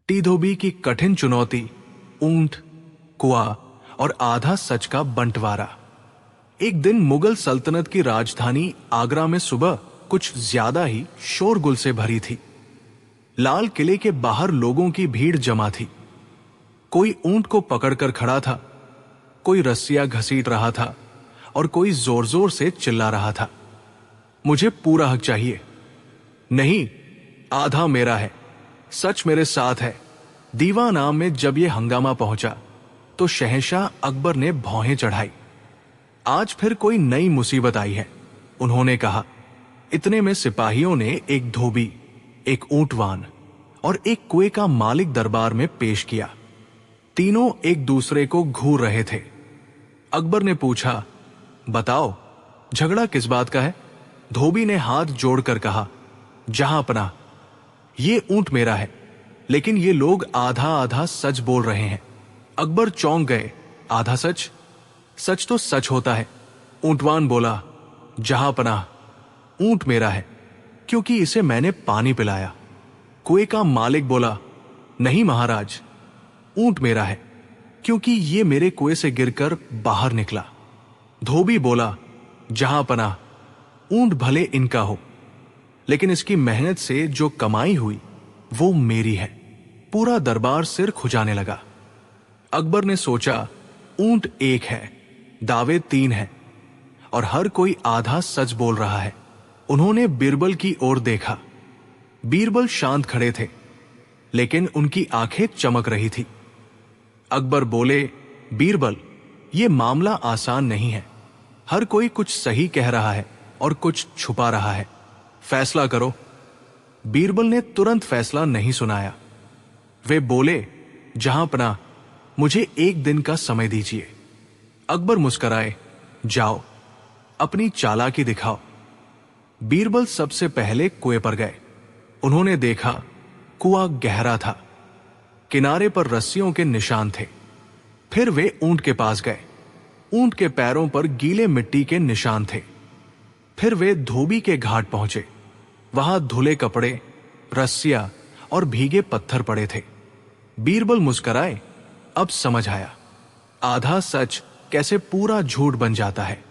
T धोबी की कठिन चुनौती, ऊंट, कुआं और आधा सच का बंटवारा। एक दिन मुगल सल्तनत की राजधानी आगरा में सुबह कुछ ज्यादा ही शोरगुल से भरी थी। लाल किले के बाहर लोगों की भीड़ जमा थी। कोई ऊंट को पकड़कर खड़ा था, कोई रस्सियां घसीट रहा था और कोई जोर जोर से चिल्ला रहा था, मुझे पूरा हक चाहिए। नहीं, आधा मेरा है, सच मेरे साथ है। दीवानाम में जब यह हंगामा पहुंचा तो शहंशाह अकबर ने भौहें चढ़ाई। आज फिर कोई नई मुसीबत आई है, उन्होंने कहा। इतने में सिपाहियों ने एक धोबी, एक ऊंटवान और एक कुएं का मालिक दरबार में पेश किया। तीनों एक दूसरे को घूर रहे थे। अकबर ने पूछा, बताओ, झगड़ा किस बात का है? धोबी ने हाथ जोड़कर कहा, जहांपनाह, ये ऊंट मेरा है, लेकिन ये लोग आधा आधा सच बोल रहे हैं। अकबर चौंक गए। आधा सच? सच तो सच होता है। ऊंटवान बोला, जहांपनाह, ऊंट मेरा है क्योंकि इसे मैंने पानी पिलाया। कुएं का मालिक बोला, नहीं महाराज, ऊंट मेरा है क्योंकि ये मेरे कुएं से गिरकर बाहर निकला। धोबी बोला, जहांपनाह, ऊंट भले इनका हो, लेकिन इसकी मेहनत से जो कमाई हुई वो मेरी है। पूरा दरबार सिर खुजाने लगा। अकबर ने सोचा, ऊंट एक है, दावे तीन हैं और हर कोई आधा सच बोल रहा है। उन्होंने बीरबल की ओर देखा। बीरबल शांत खड़े थे, लेकिन उनकी आंखें चमक रही थी। अकबर बोले, बीरबल, यह मामला आसान नहीं है। हर कोई कुछ सही कह रहा है और कुछ छुपा रहा है। फैसला करो। बीरबल ने तुरंत फैसला नहीं सुनाया। वे बोले, जहांपनाह, मुझे एक दिन का समय दीजिए। अकबर मुस्कुराए, जाओ, अपनी चालाकी दिखाओ। बीरबल सबसे पहले कुएं पर गए। उन्होंने देखा, कुआं गहरा था, किनारे पर रस्सियों के निशान थे। फिर वे ऊंट के पास गए। ऊंट के पैरों पर गीले मिट्टी के निशान थे। फिर वे धोबी के घाट पहुंचे। वहां धुले कपड़े, रस्सियां और भीगे पत्थर पड़े थे। बीरबल मुस्कुराए, अब समझ आया, आधा सच कैसे पूरा झूठ बन जाता है।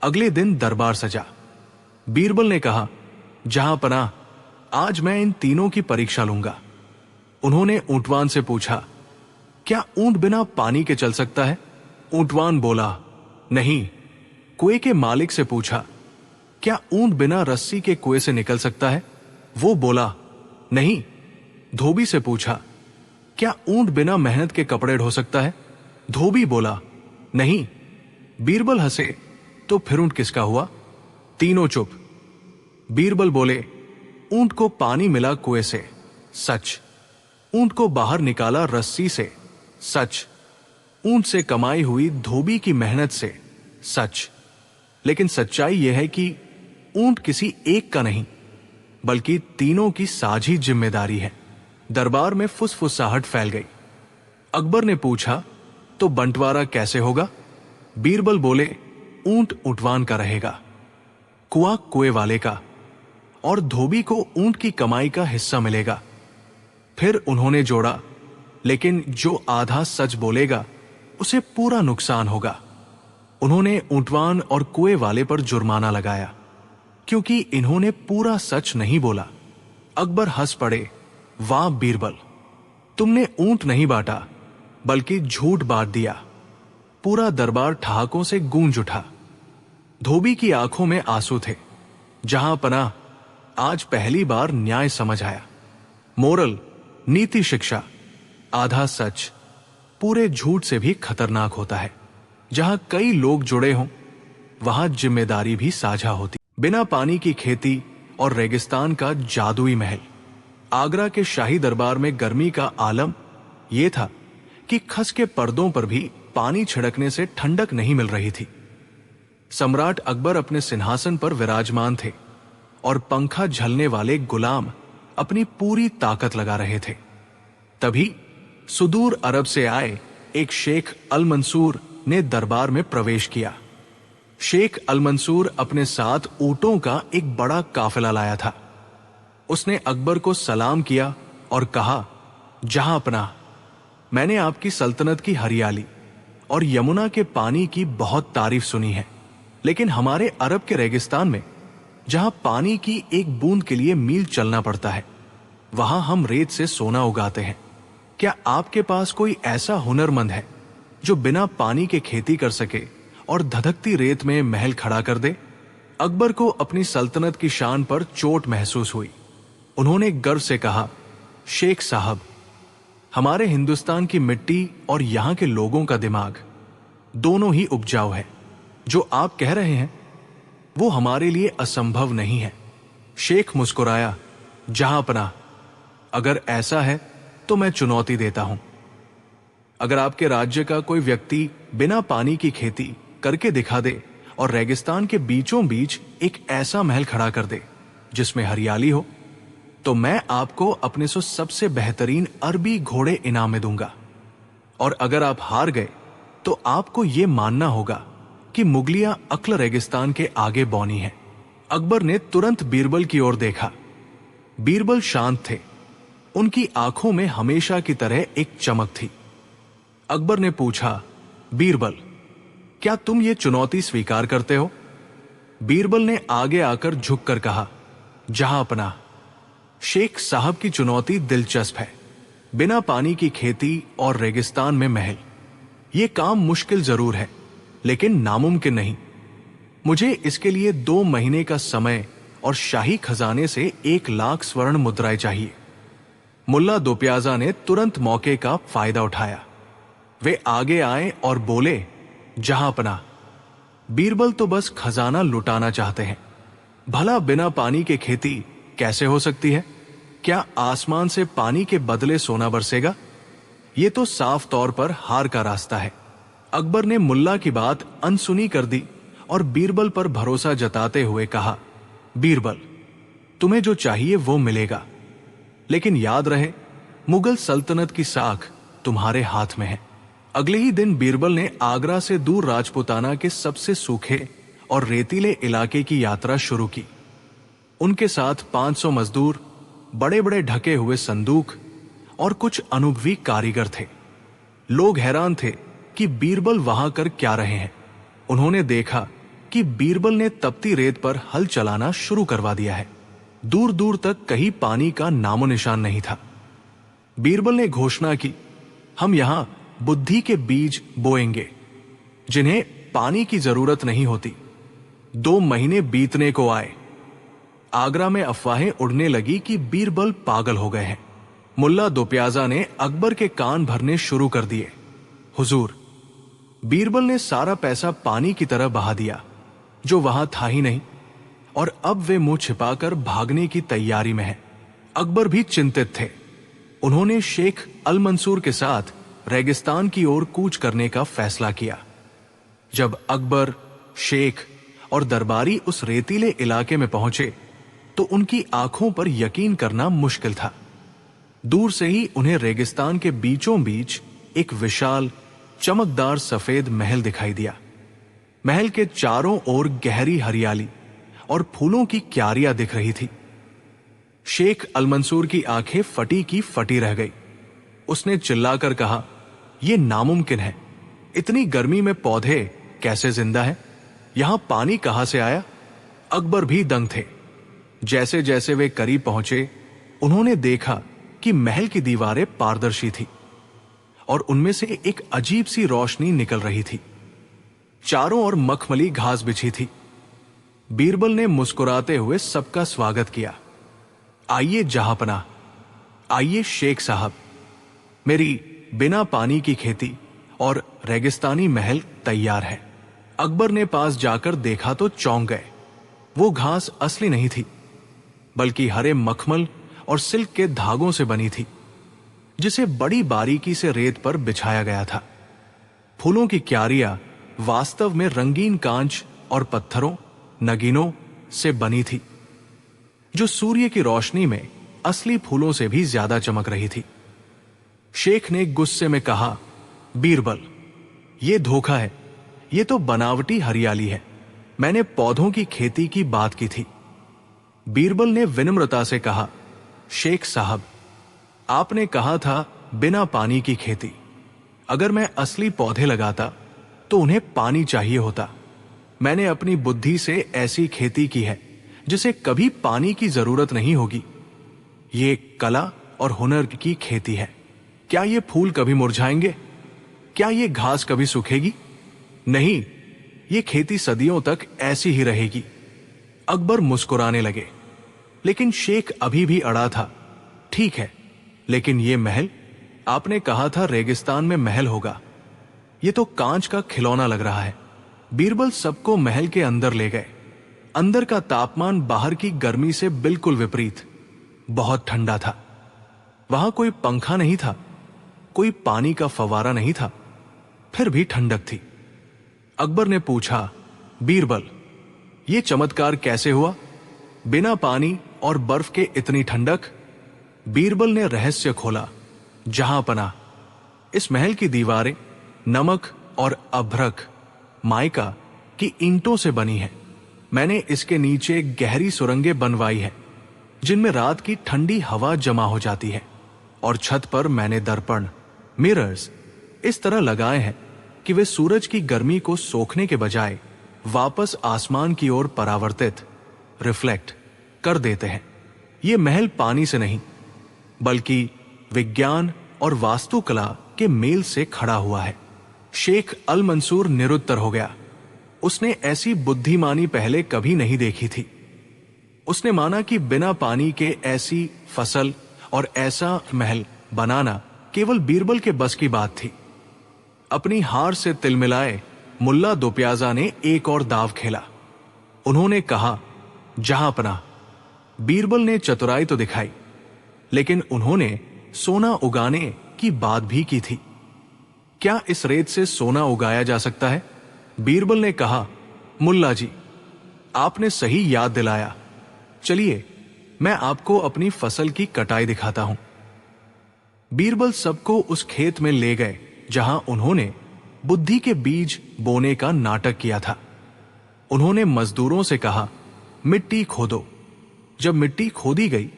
अगले दिन दरबार सजा। बीरबल ने कहा, जहांपनाह, आज मैं इन तीनों की परीक्षा लूंगा। उन्होंने ऊंटवान से पूछा, क्या ऊंट बिना पानी के चल सकता है? ऊंटवान बोला, नहीं। कुएं के मालिक से पूछा, क्या ऊंट बिना रस्सी के कुएं से निकल सकता है? वो बोला, नहीं। धोबी से पूछा, क्या ऊंट बिना मेहनत के कपड़े ढो सकता है? धोबी बोला, नहीं। बीरबल हंसे, तो फिर ऊंट किसका हुआ? तीनों चुप। बीरबल बोले, ऊंट को पानी मिला कुएं से, सच। ऊंट को बाहर निकाला रस्सी से, सच। ऊंट से कमाई हुई धोबी की मेहनत से, सच। लेकिन सच्चाई यह है कि ऊंट किसी एक का नहीं, बल्कि तीनों की साझी जिम्मेदारी है। दरबार में फुसफुसाहट फैल गई। अकबर ने पूछा, तो बंटवारा कैसे होगा? बीरबल बोले, ऊंट ऊंटवान का रहेगा, कुआं कुएं वाले का, और धोबी को ऊंट की कमाई का हिस्सा मिलेगा। फिर उन्होंने जोड़ा, लेकिन जो आधा सच बोलेगा उसे पूरा नुकसान होगा। उन्होंने ऊंटवान और कुएं वाले पर जुर्माना लगाया, क्योंकि इन्होंने पूरा सच नहीं बोला। अकबर हंस पड़े, वाह बीरबल, तुमने ऊंट नहीं बांटा, बल्कि झूठ बांट दिया। पूरा दरबार ठहाकों से गूंज उठा। धोबी की आंखों में आंसू थे। जहांपनाह, आज पहली बार न्याय समझ आया। मोरल, नीति शिक्षा, आधा सच पूरे झूठ से भी खतरनाक होता है। जहां कई लोग जुड़े हों, वहां जिम्मेदारी भी साझा होती। बिना पानी की खेती और रेगिस्तान का जादुई महल। आगरा के शाही दरबार में गर्मी का आलम यह था कि खस के पर्दों पर भी पानी छिड़कने से ठंडक नहीं मिल रही थी। सम्राट अकबर अपने सिंहासन पर विराजमान थे और पंखा झलने वाले गुलाम अपनी पूरी ताकत लगा रहे थे। तभी सुदूर अरब से आए एक शेख अल मंसूर ने दरबार में प्रवेश किया। शेख अल मंसूर अपने साथ ऊंटों का एक बड़ा काफिला लाया था। उसने अकबर को सलाम किया और कहा, जहांपनाह, मैंने आपकी सल्तनत की हरियाली और यमुना के पानी की बहुत तारीफ सुनी है, लेकिन हमारे अरब के रेगिस्तान में, जहां पानी की एक बूंद के लिए मील चलना पड़ता है, वहां हम रेत से सोना उगाते हैं। क्या आपके पास कोई ऐसा हुनरमंद है जो बिना पानी के खेती कर सके और धधकती रेत में महल खड़ा कर दे? अकबर को अपनी सल्तनत की शान पर चोट महसूस हुई। उन्होंने गर्व से कहा, शेख साहब, हमारे हिंदुस्तान की मिट्टी और यहां के लोगों का दिमाग दोनों ही उपजाऊ है। जो आप कह रहे हैं वो हमारे लिए असंभव नहीं है। शेख मुस्कुराया, जहांपनाह, अगर ऐसा है तो मैं चुनौती देता हूं। अगर आपके राज्य का कोई व्यक्ति बिना पानी की खेती करके दिखा दे और रेगिस्तान के बीचों बीच एक ऐसा महल खड़ा कर दे जिसमें हरियाली हो, तो मैं आपको अपने सो सबसे बेहतरीन अरबी घोड़े इनाम में दूंगा। और अगर आप हार गए तो आपको यह मानना होगा कि मुगलिया अक्ल रेगिस्तान के आगे बौनी है। अकबर ने तुरंत बीरबल की ओर देखा। बीरबल शांत थे। उनकी आंखों में हमेशा की तरह एक चमक थी। अकबर ने पूछा, बीरबल, क्या तुम ये चुनौती स्वीकार करते हो? बीरबल ने आगे आकर झुककर कहा, जहांपनाह, शेख साहब की चुनौती दिलचस्प है। बिना पानी की खेती और रेगिस्तान में महल, यह काम मुश्किल जरूर है, लेकिन नामुमकिन नहीं। मुझे इसके लिए 2 महीने का समय और शाही खजाने से 1 लाख स्वर्ण मुद्राएं चाहिए। मुल्ला दो प्याजा ने तुरंत मौके का फायदा उठाया। वे आगे आए और बोले, जहांपनाह, बीरबल तो बस खजाना लुटाना चाहते हैं। भला बिना पानी के खेती कैसे हो सकती है? क्या आसमान से पानी के बदले सोना बरसेगा? यह तो साफ तौर पर हार का रास्ता है। अकबर ने मुल्ला की बात अनसुनी कर दी और बीरबल पर भरोसा जताते हुए कहा, बीरबल, तुम्हें जो चाहिए वो मिलेगा, लेकिन याद रहे, मुगल सल्तनत की साख तुम्हारे हाथ में है। अगले ही दिन बीरबल ने आगरा से दूर राजपुताना के सबसे सूखे और रेतीले इलाके की यात्रा शुरू की। उनके साथ 500 मजदूर, बड़े बड़े ढके हुए संदूक और कुछ अनुभवी कारीगर थे। लोग हैरान थे कि बीरबल वहां कर क्या रहे हैं। उन्होंने देखा कि बीरबल ने तपती रेत पर हल चलाना शुरू करवा दिया है। दूर दूर तक कहीं पानी का नामो निशान नहीं था। बीरबल ने घोषणा की, हम यहां बुद्धि के बीज बोएंगे जिन्हें पानी की जरूरत नहीं होती। 2 महीने बीतने को आए। आगरा में अफवाहें उड़ने लगी कि बीरबल पागल हो गए हैं। मुल्ला दो प्याजा ने अकबर के कान भरने शुरू कर दिए। हुजूर, बीरबल ने सारा पैसा पानी की तरह बहा दिया, जो वहां था ही नहीं, और अब वे मुंह छिपाकर भागने की तैयारी में हैं। अकबर भी चिंतित थे। उन्होंने शेख अल मंसूर के साथ रेगिस्तान की ओर कूच करने का फैसला किया। जब अकबर, शेख और दरबारी उस रेतीले इलाके में पहुंचे तो उनकी आंखों पर यकीन करना मुश्किल था। दूर से ही उन्हें रेगिस्तान के बीचों बीच एक विशाल, चमकदार सफेद महल दिखाई दिया। महल के चारों ओर गहरी हरियाली और फूलों की क्यारियां दिख रही थी। शेख अल मंसूर की आंखें फटी की फटी रह गई। उसने चिल्लाकर कहा, यह नामुमकिन है। इतनी गर्मी में पौधे कैसे जिंदा हैं? यहां पानी कहां से आया? अकबर भी दंग थे। जैसे जैसे वे करीब पहुंचे, उन्होंने देखा कि महल की दीवारें पारदर्शी थी और उनमें से एक अजीब सी रोशनी निकल रही थी। चारों ओर मखमली घास बिछी थी। बीरबल ने मुस्कुराते हुए सबका स्वागत किया। आइए जहांपनाह, आइए शेख साहब, मेरी बिना पानी की खेती और रेगिस्तानी महल तैयार है। अकबर ने पास जाकर देखा तो चौंक गए। वो घास असली नहीं थी, बल्कि हरे मखमल और सिल्क के धागों से बनी थी, जिसे बड़ी बारीकी से रेत पर बिछाया गया था। फूलों की क्यारियां वास्तव में रंगीन कांच और पत्थरों, नगीनों से बनी थी, जो सूर्य की रोशनी में असली फूलों से भी ज्यादा चमक रही थी। शेख ने गुस्से में कहा, बीरबल, यह धोखा है। यह तो बनावटी हरियाली है। मैंने पौधों की खेती की बात की थी। बीरबल ने विनम्रता से कहा, शेख साहब, आपने कहा था बिना पानी की खेती। अगर मैं असली पौधे लगाता तो उन्हें पानी चाहिए होता। मैंने अपनी बुद्धि से ऐसी खेती की है जिसे कभी पानी की जरूरत नहीं होगी। ये कला और हुनर की खेती है। क्या ये फूल कभी मुरझाएंगे? क्या ये घास कभी सूखेगी? नहीं, ये खेती सदियों तक ऐसी ही रहेगी। अकबर मुस्कुराने लगे, लेकिन शेख अभी भी अड़ा था। ठीक है, लेकिन ये महल, आपने कहा था रेगिस्तान में महल होगा। ये तो कांच का खिलौना लग रहा है। बीरबल सबको महल के अंदर ले गए। अंदर का तापमान बाहर की गर्मी से बिल्कुल विपरीत, बहुत ठंडा था। वहां कोई पंखा नहीं था, कोई पानी का फव्वारा नहीं था, फिर भी ठंडक थी। अकबर ने पूछा, बीरबल, ये चमत्कार कैसे हुआ? बिना पानी और बर्फ के इतनी ठंडक? बीरबल ने रहस्य खोला। जहां पना, इस महल की दीवारें नमक और अभ्रक माइका की ईंटों से बनी है। मैंने इसके नीचे गहरी सुरंगें बनवाई है जिनमें रात की ठंडी हवा जमा हो जाती है, और छत पर मैंने दर्पण मिरर्स इस तरह लगाए हैं कि वे सूरज की गर्मी को सोखने के बजाय वापस आसमान की ओर परावर्तित रिफ्लेक्ट कर देते हैं। ये महल पानी से नहीं बल्कि विज्ञान और वास्तुकला के मेल से खड़ा हुआ है। शेख अल मंसूर निरुत्तर हो गया। उसने ऐसी बुद्धिमानी पहले कभी नहीं देखी थी। उसने माना कि बिना पानी के ऐसी फसल और ऐसा महल बनाना केवल बीरबल के बस की बात थी। अपनी हार से तिलमिलाए मुल्ला दोप्याजा ने एक और दाव खेला। उन्होंने कहा, जहां पना। बीरबल ने चतुराई तो दिखाई, लेकिन उन्होंने सोना उगाने की बात भी की थी। क्या इस रेत से सोना उगाया जा सकता है? बीरबल ने कहा, मुल्ला जी, आपने सही याद दिलाया। चलिए, मैं आपको अपनी फसल की कटाई दिखाता हूं। बीरबल सबको उस खेत में ले गए जहां उन्होंने बुद्धि के बीज बोने का नाटक किया था। उन्होंने मजदूरों से कहा, मिट्टी खोदो। जब मिट्टी खोदी गई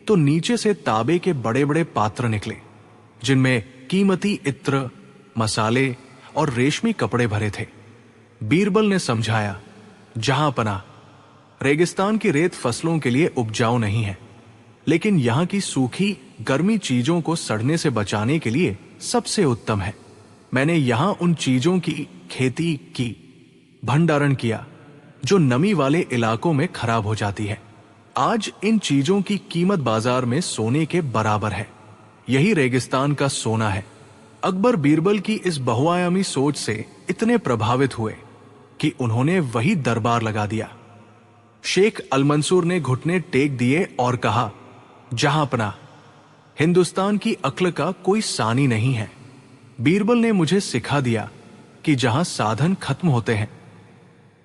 तो नीचे से तांबे के बड़े बड़े पात्र निकले जिनमें कीमती इत्र, मसाले और रेशमी कपड़े भरे थे। बीरबल ने समझाया, जहां पना, रेगिस्तान की रेत फसलों के लिए उपजाऊ नहीं है, लेकिन यहां की सूखी गर्मी चीजों को सड़ने से बचाने के लिए सबसे उत्तम है। मैंने यहां उन चीजों की खेती की, भंडारण किया जो नमी वाले इलाकों में खराब हो जाती है। आज इन चीजों की कीमत बाजार में सोने के बराबर है। यही रेगिस्तान का सोना है। अकबर बीरबल की इस बहुआयामी सोच से इतने प्रभावित हुए कि उन्होंने वही दरबार लगा दिया। शेख अलमंसूर ने घुटने टेक दिए और कहा, जहां पना, हिंदुस्तान की अक्ल का कोई सानी नहीं है। बीरबल ने मुझे सिखा दिया कि जहां साधन खत्म होते हैं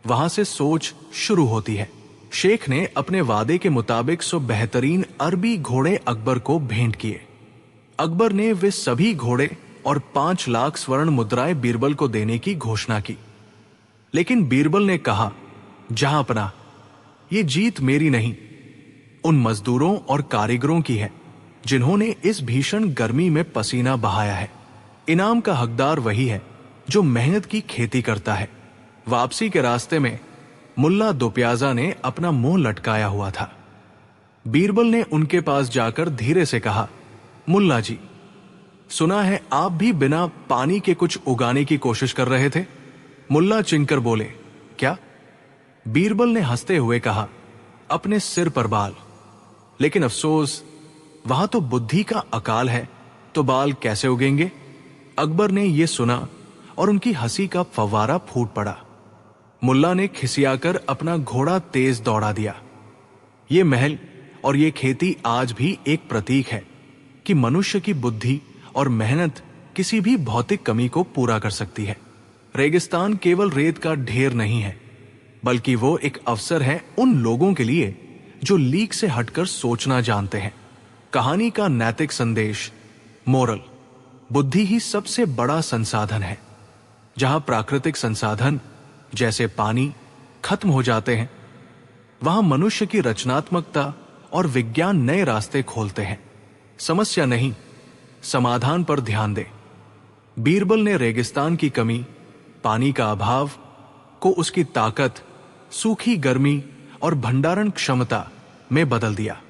वहां से सोच शुरू होती है। शेख ने अपने वादे के मुताबिक 100 बेहतरीन अरबी घोड़े अकबर को भेंट किए। अकबर ने वे सभी घोड़े और 5 लाख स्वर्ण मुद्राएं बीरबल को देने की घोषणा की। लेकिन बीरबल ने कहा, जहां पना, ये जीत मेरी नहीं, उन मजदूरों और कारीगरों की है जिन्होंने इस भीषण गर्मी में पसीना बहाया है। इनाम का हकदार वही है जो मेहनत की खेती करता है। वापसी के रास्ते में मुल्ला दोप्याजा ने अपना मुंह लटकाया हुआ था। बीरबल ने उनके पास जाकर धीरे से कहा, मुल्ला जी, सुना है आप भी बिना पानी के कुछ उगाने की कोशिश कर रहे थे। मुल्ला चिंकर बोले, क्या? बीरबल ने हंसते हुए कहा, अपने सिर पर बाल। लेकिन अफसोस, वहां तो बुद्धि का अकाल है, तो बाल कैसे उगेंगे? अकबर ने यह सुना और उनकी हंसी का फव्वारा फूट पड़ा। मुल्ला ने खिसियाकर अपना घोड़ा तेज दौड़ा दिया। ये महल और ये खेती आज भी एक प्रतीक है कि मनुष्य की बुद्धि और मेहनत किसी भी भौतिक कमी को पूरा कर सकती है। रेगिस्तान केवल रेत का ढेर नहीं है, बल्कि वो एक अवसर है उन लोगों के लिए जो लीक से हटकर सोचना जानते हैं। कहानी का नैतिक संदेश, मोरल, बुद्धि ही सबसे बड़ा संसाधन है। जहां प्राकृतिक संसाधन जैसे पानी खत्म हो जाते हैं, वहां मनुष्य की रचनात्मकता और विज्ञान नए रास्ते खोलते हैं। समस्या नहीं, समाधान पर ध्यान दे। बीरबल ने रेगिस्तान की कमी, पानी का अभाव को उसकी ताकत, सूखी गर्मी और भंडारण क्षमता में बदल दिया।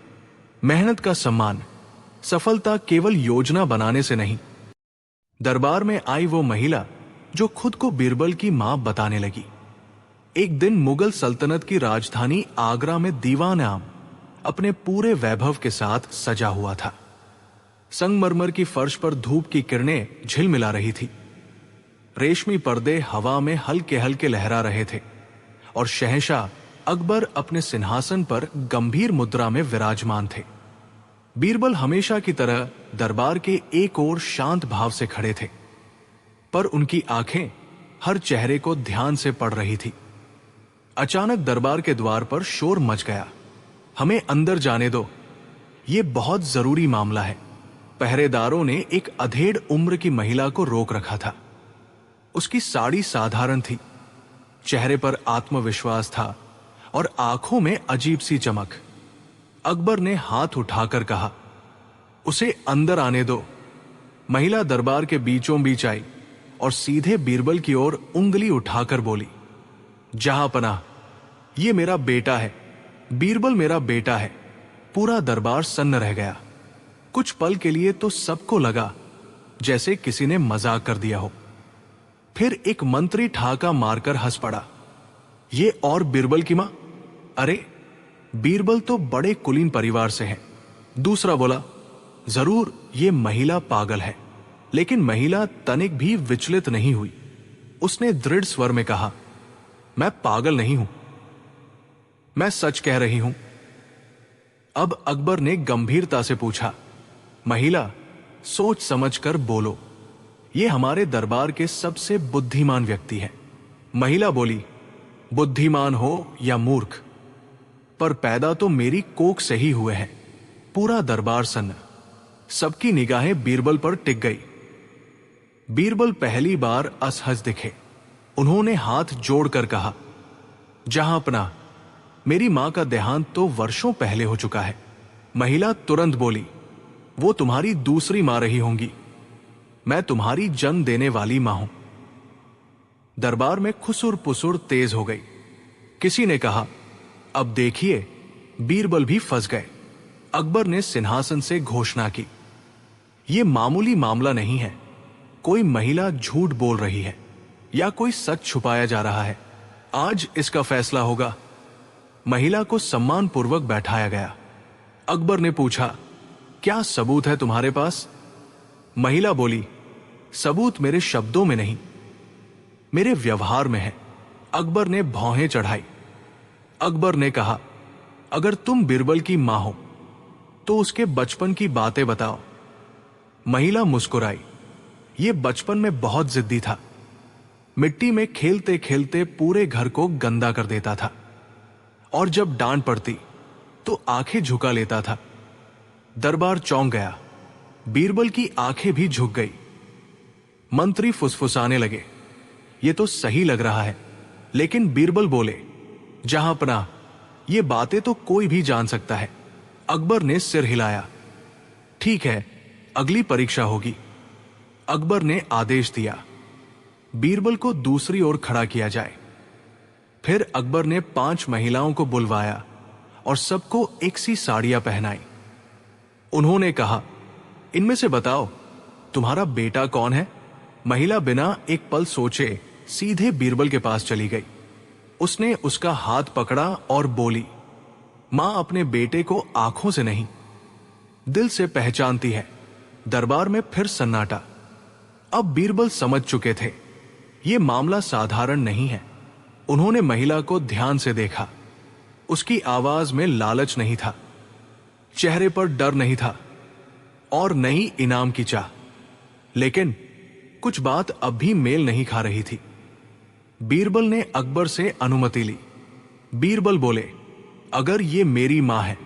मेहनत का सम्मान, सफलता केवल योजना बनाने से नहीं। दरबार में आई वो महिला जो खुद को बीरबल की मां बताने लगी। एक दिन मुगल सल्तनत की राजधानी आगरा में दीवान आम अपने पूरे वैभव के साथ सजा हुआ था। संगमरमर की फर्श पर धूप की किरणें झिलमिला रही थी। रेशमी पर्दे हवा में हल्के हल्के लहरा रहे थे और शहंशाह अकबर अपने सिंहासन पर गंभीर मुद्रा में विराजमान थे। बीरबल हमेशा की तरह दरबार के एक ओर शांत भाव से खड़े थे, पर उनकी आंखें हर चेहरे को ध्यान से पढ़ रही थी। अचानक दरबार के द्वार पर शोर मच गया। हमें अंदर जाने दो, ये बहुत जरूरी मामला है। पहरेदारों ने एक अधेड़ उम्र की महिला को रोक रखा था। उसकी साड़ी साधारण थी, चेहरे पर आत्मविश्वास था और आंखों में अजीब सी चमक। अकबर ने हाथ उठाकर कहा, उसे अंदर आने दो। महिला दरबार के बीचों बीच आई और सीधे बीरबल की ओर उंगली उठाकर बोली, जहांपनाह, ये मेरा बेटा है, बीरबल मेरा बेटा है। पूरा दरबार सन्न रह गया। कुछ पल के लिए तो सबको लगा जैसे किसी ने मजाक कर दिया हो। फिर एक मंत्री ठाका मारकर हंस पड़ा, ये और बीरबल की मां? अरे, बीरबल तो बड़े कुलीन परिवार से है। दूसरा बोला, जरूर ये महिला पागल है। लेकिन महिला तनिक भी विचलित नहीं हुई। उसने दृढ़ स्वर में कहा, मैं पागल नहीं हूं, मैं सच कह रही हूं। अब अकबर ने गंभीरता से पूछा, महिला, सोच समझकर बोलो, ये हमारे दरबार के सबसे बुद्धिमान व्यक्ति है। महिला बोली, बुद्धिमान हो या मूर्ख, पर पैदा तो मेरी कोख से ही हुए हैं। पूरा दरबार सन्न, सबकी निगाहें बीरबल पर टिक गई। बीरबल पहली बार असहज दिखे। उन्होंने हाथ जोड़कर कहा, जहांपनाह, मेरी मां का देहांत तो वर्षों पहले हो चुका है। महिला तुरंत बोली, वो तुम्हारी दूसरी मां रही होंगी। मैं तुम्हारी जन्म देने वाली मां हूं। दरबार में खुसुर पुसुर तेज हो गई। किसी ने कहा, अब देखिए, बीरबल भी फंस गए। अकबर ने सिंहासन से घोषणा की, यह मामूली मामला नहीं है। कोई महिला झूठ बोल रही है या कोई सच छुपाया जा रहा है। आज इसका फैसला होगा। महिला को सम्मानपूर्वक बैठाया गया। अकबर ने पूछा, क्या सबूत है तुम्हारे पास? महिला बोली, सबूत मेरे शब्दों में नहीं, मेरे व्यवहार में है। अकबर ने भौहें चढ़ाई। अकबर ने कहा, अगर तुम बीरबल की मां हो तो उसके बचपन की बातें बताओ। महिला मुस्कुराई। ये बचपन में बहुत जिद्दी था। मिट्टी में खेलते खेलते पूरे घर को गंदा कर देता था और जब डांट पड़ती तो आंखें झुका लेता था। दरबार चौंक गया। बीरबल की आंखें भी झुक गई। मंत्री फुसफुसाने लगे, ये तो सही लग रहा है। लेकिन बीरबल बोले, जहांपनाह, ये बातें तो कोई भी जान सकता है। अकबर ने सिर हिलाया। ठीक है, अगली परीक्षा होगी। अकबर ने आदेश दिया, बीरबल को दूसरी ओर खड़ा किया जाए। फिर अकबर ने 5 महिलाओं को बुलवाया और सबको एक सी साड़ियां पहनाई। उन्होंने कहा, इनमें से बताओ, तुम्हारा बेटा कौन है? महिला बिना एक पल सोचे सीधे बीरबल के पास चली गई। उसने उसका हाथ पकड़ा और बोली, मां अपने बेटे को आंखों से नहीं, दिल से पहचानती है। दरबार में फिर सन्नाटा। अब बीरबल समझ चुके थे, यह मामला साधारण नहीं है। उन्होंने महिला को ध्यान से देखा। उसकी आवाज में लालच नहीं था, चेहरे पर डर नहीं था और न ही इनाम की चाह। लेकिन कुछ बात अब भी मेल नहीं खा रही थी। बीरबल ने अकबर से अनुमति ली। बीरबल बोले, अगर ये मेरी मां है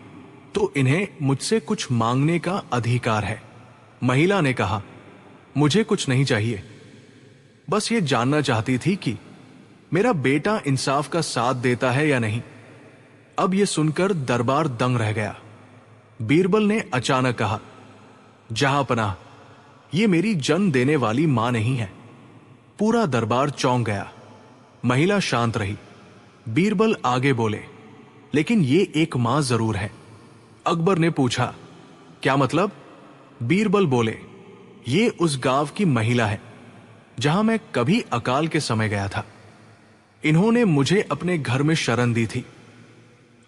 तो इन्हें मुझसे कुछ मांगने का अधिकार है। महिला ने कहा, मुझे कुछ नहीं चाहिए, बस ये जानना चाहती थी कि मेरा बेटा इंसाफ का साथ देता है या नहीं। अब यह सुनकर दरबार दंग रह गया। बीरबल ने अचानक कहा, जहांपनाह, ये मेरी जन्म देने वाली मां नहीं है। पूरा दरबार चौंक गया। महिला शांत रही। बीरबल आगे बोले, लेकिन ये एक मां जरूर है। अकबर ने पूछा, क्या मतलब? बीरबल बोले, ये उस गांव की महिला है जहां मैं कभी अकाल के समय गया था। इन्होंने मुझे अपने घर में शरण दी थी,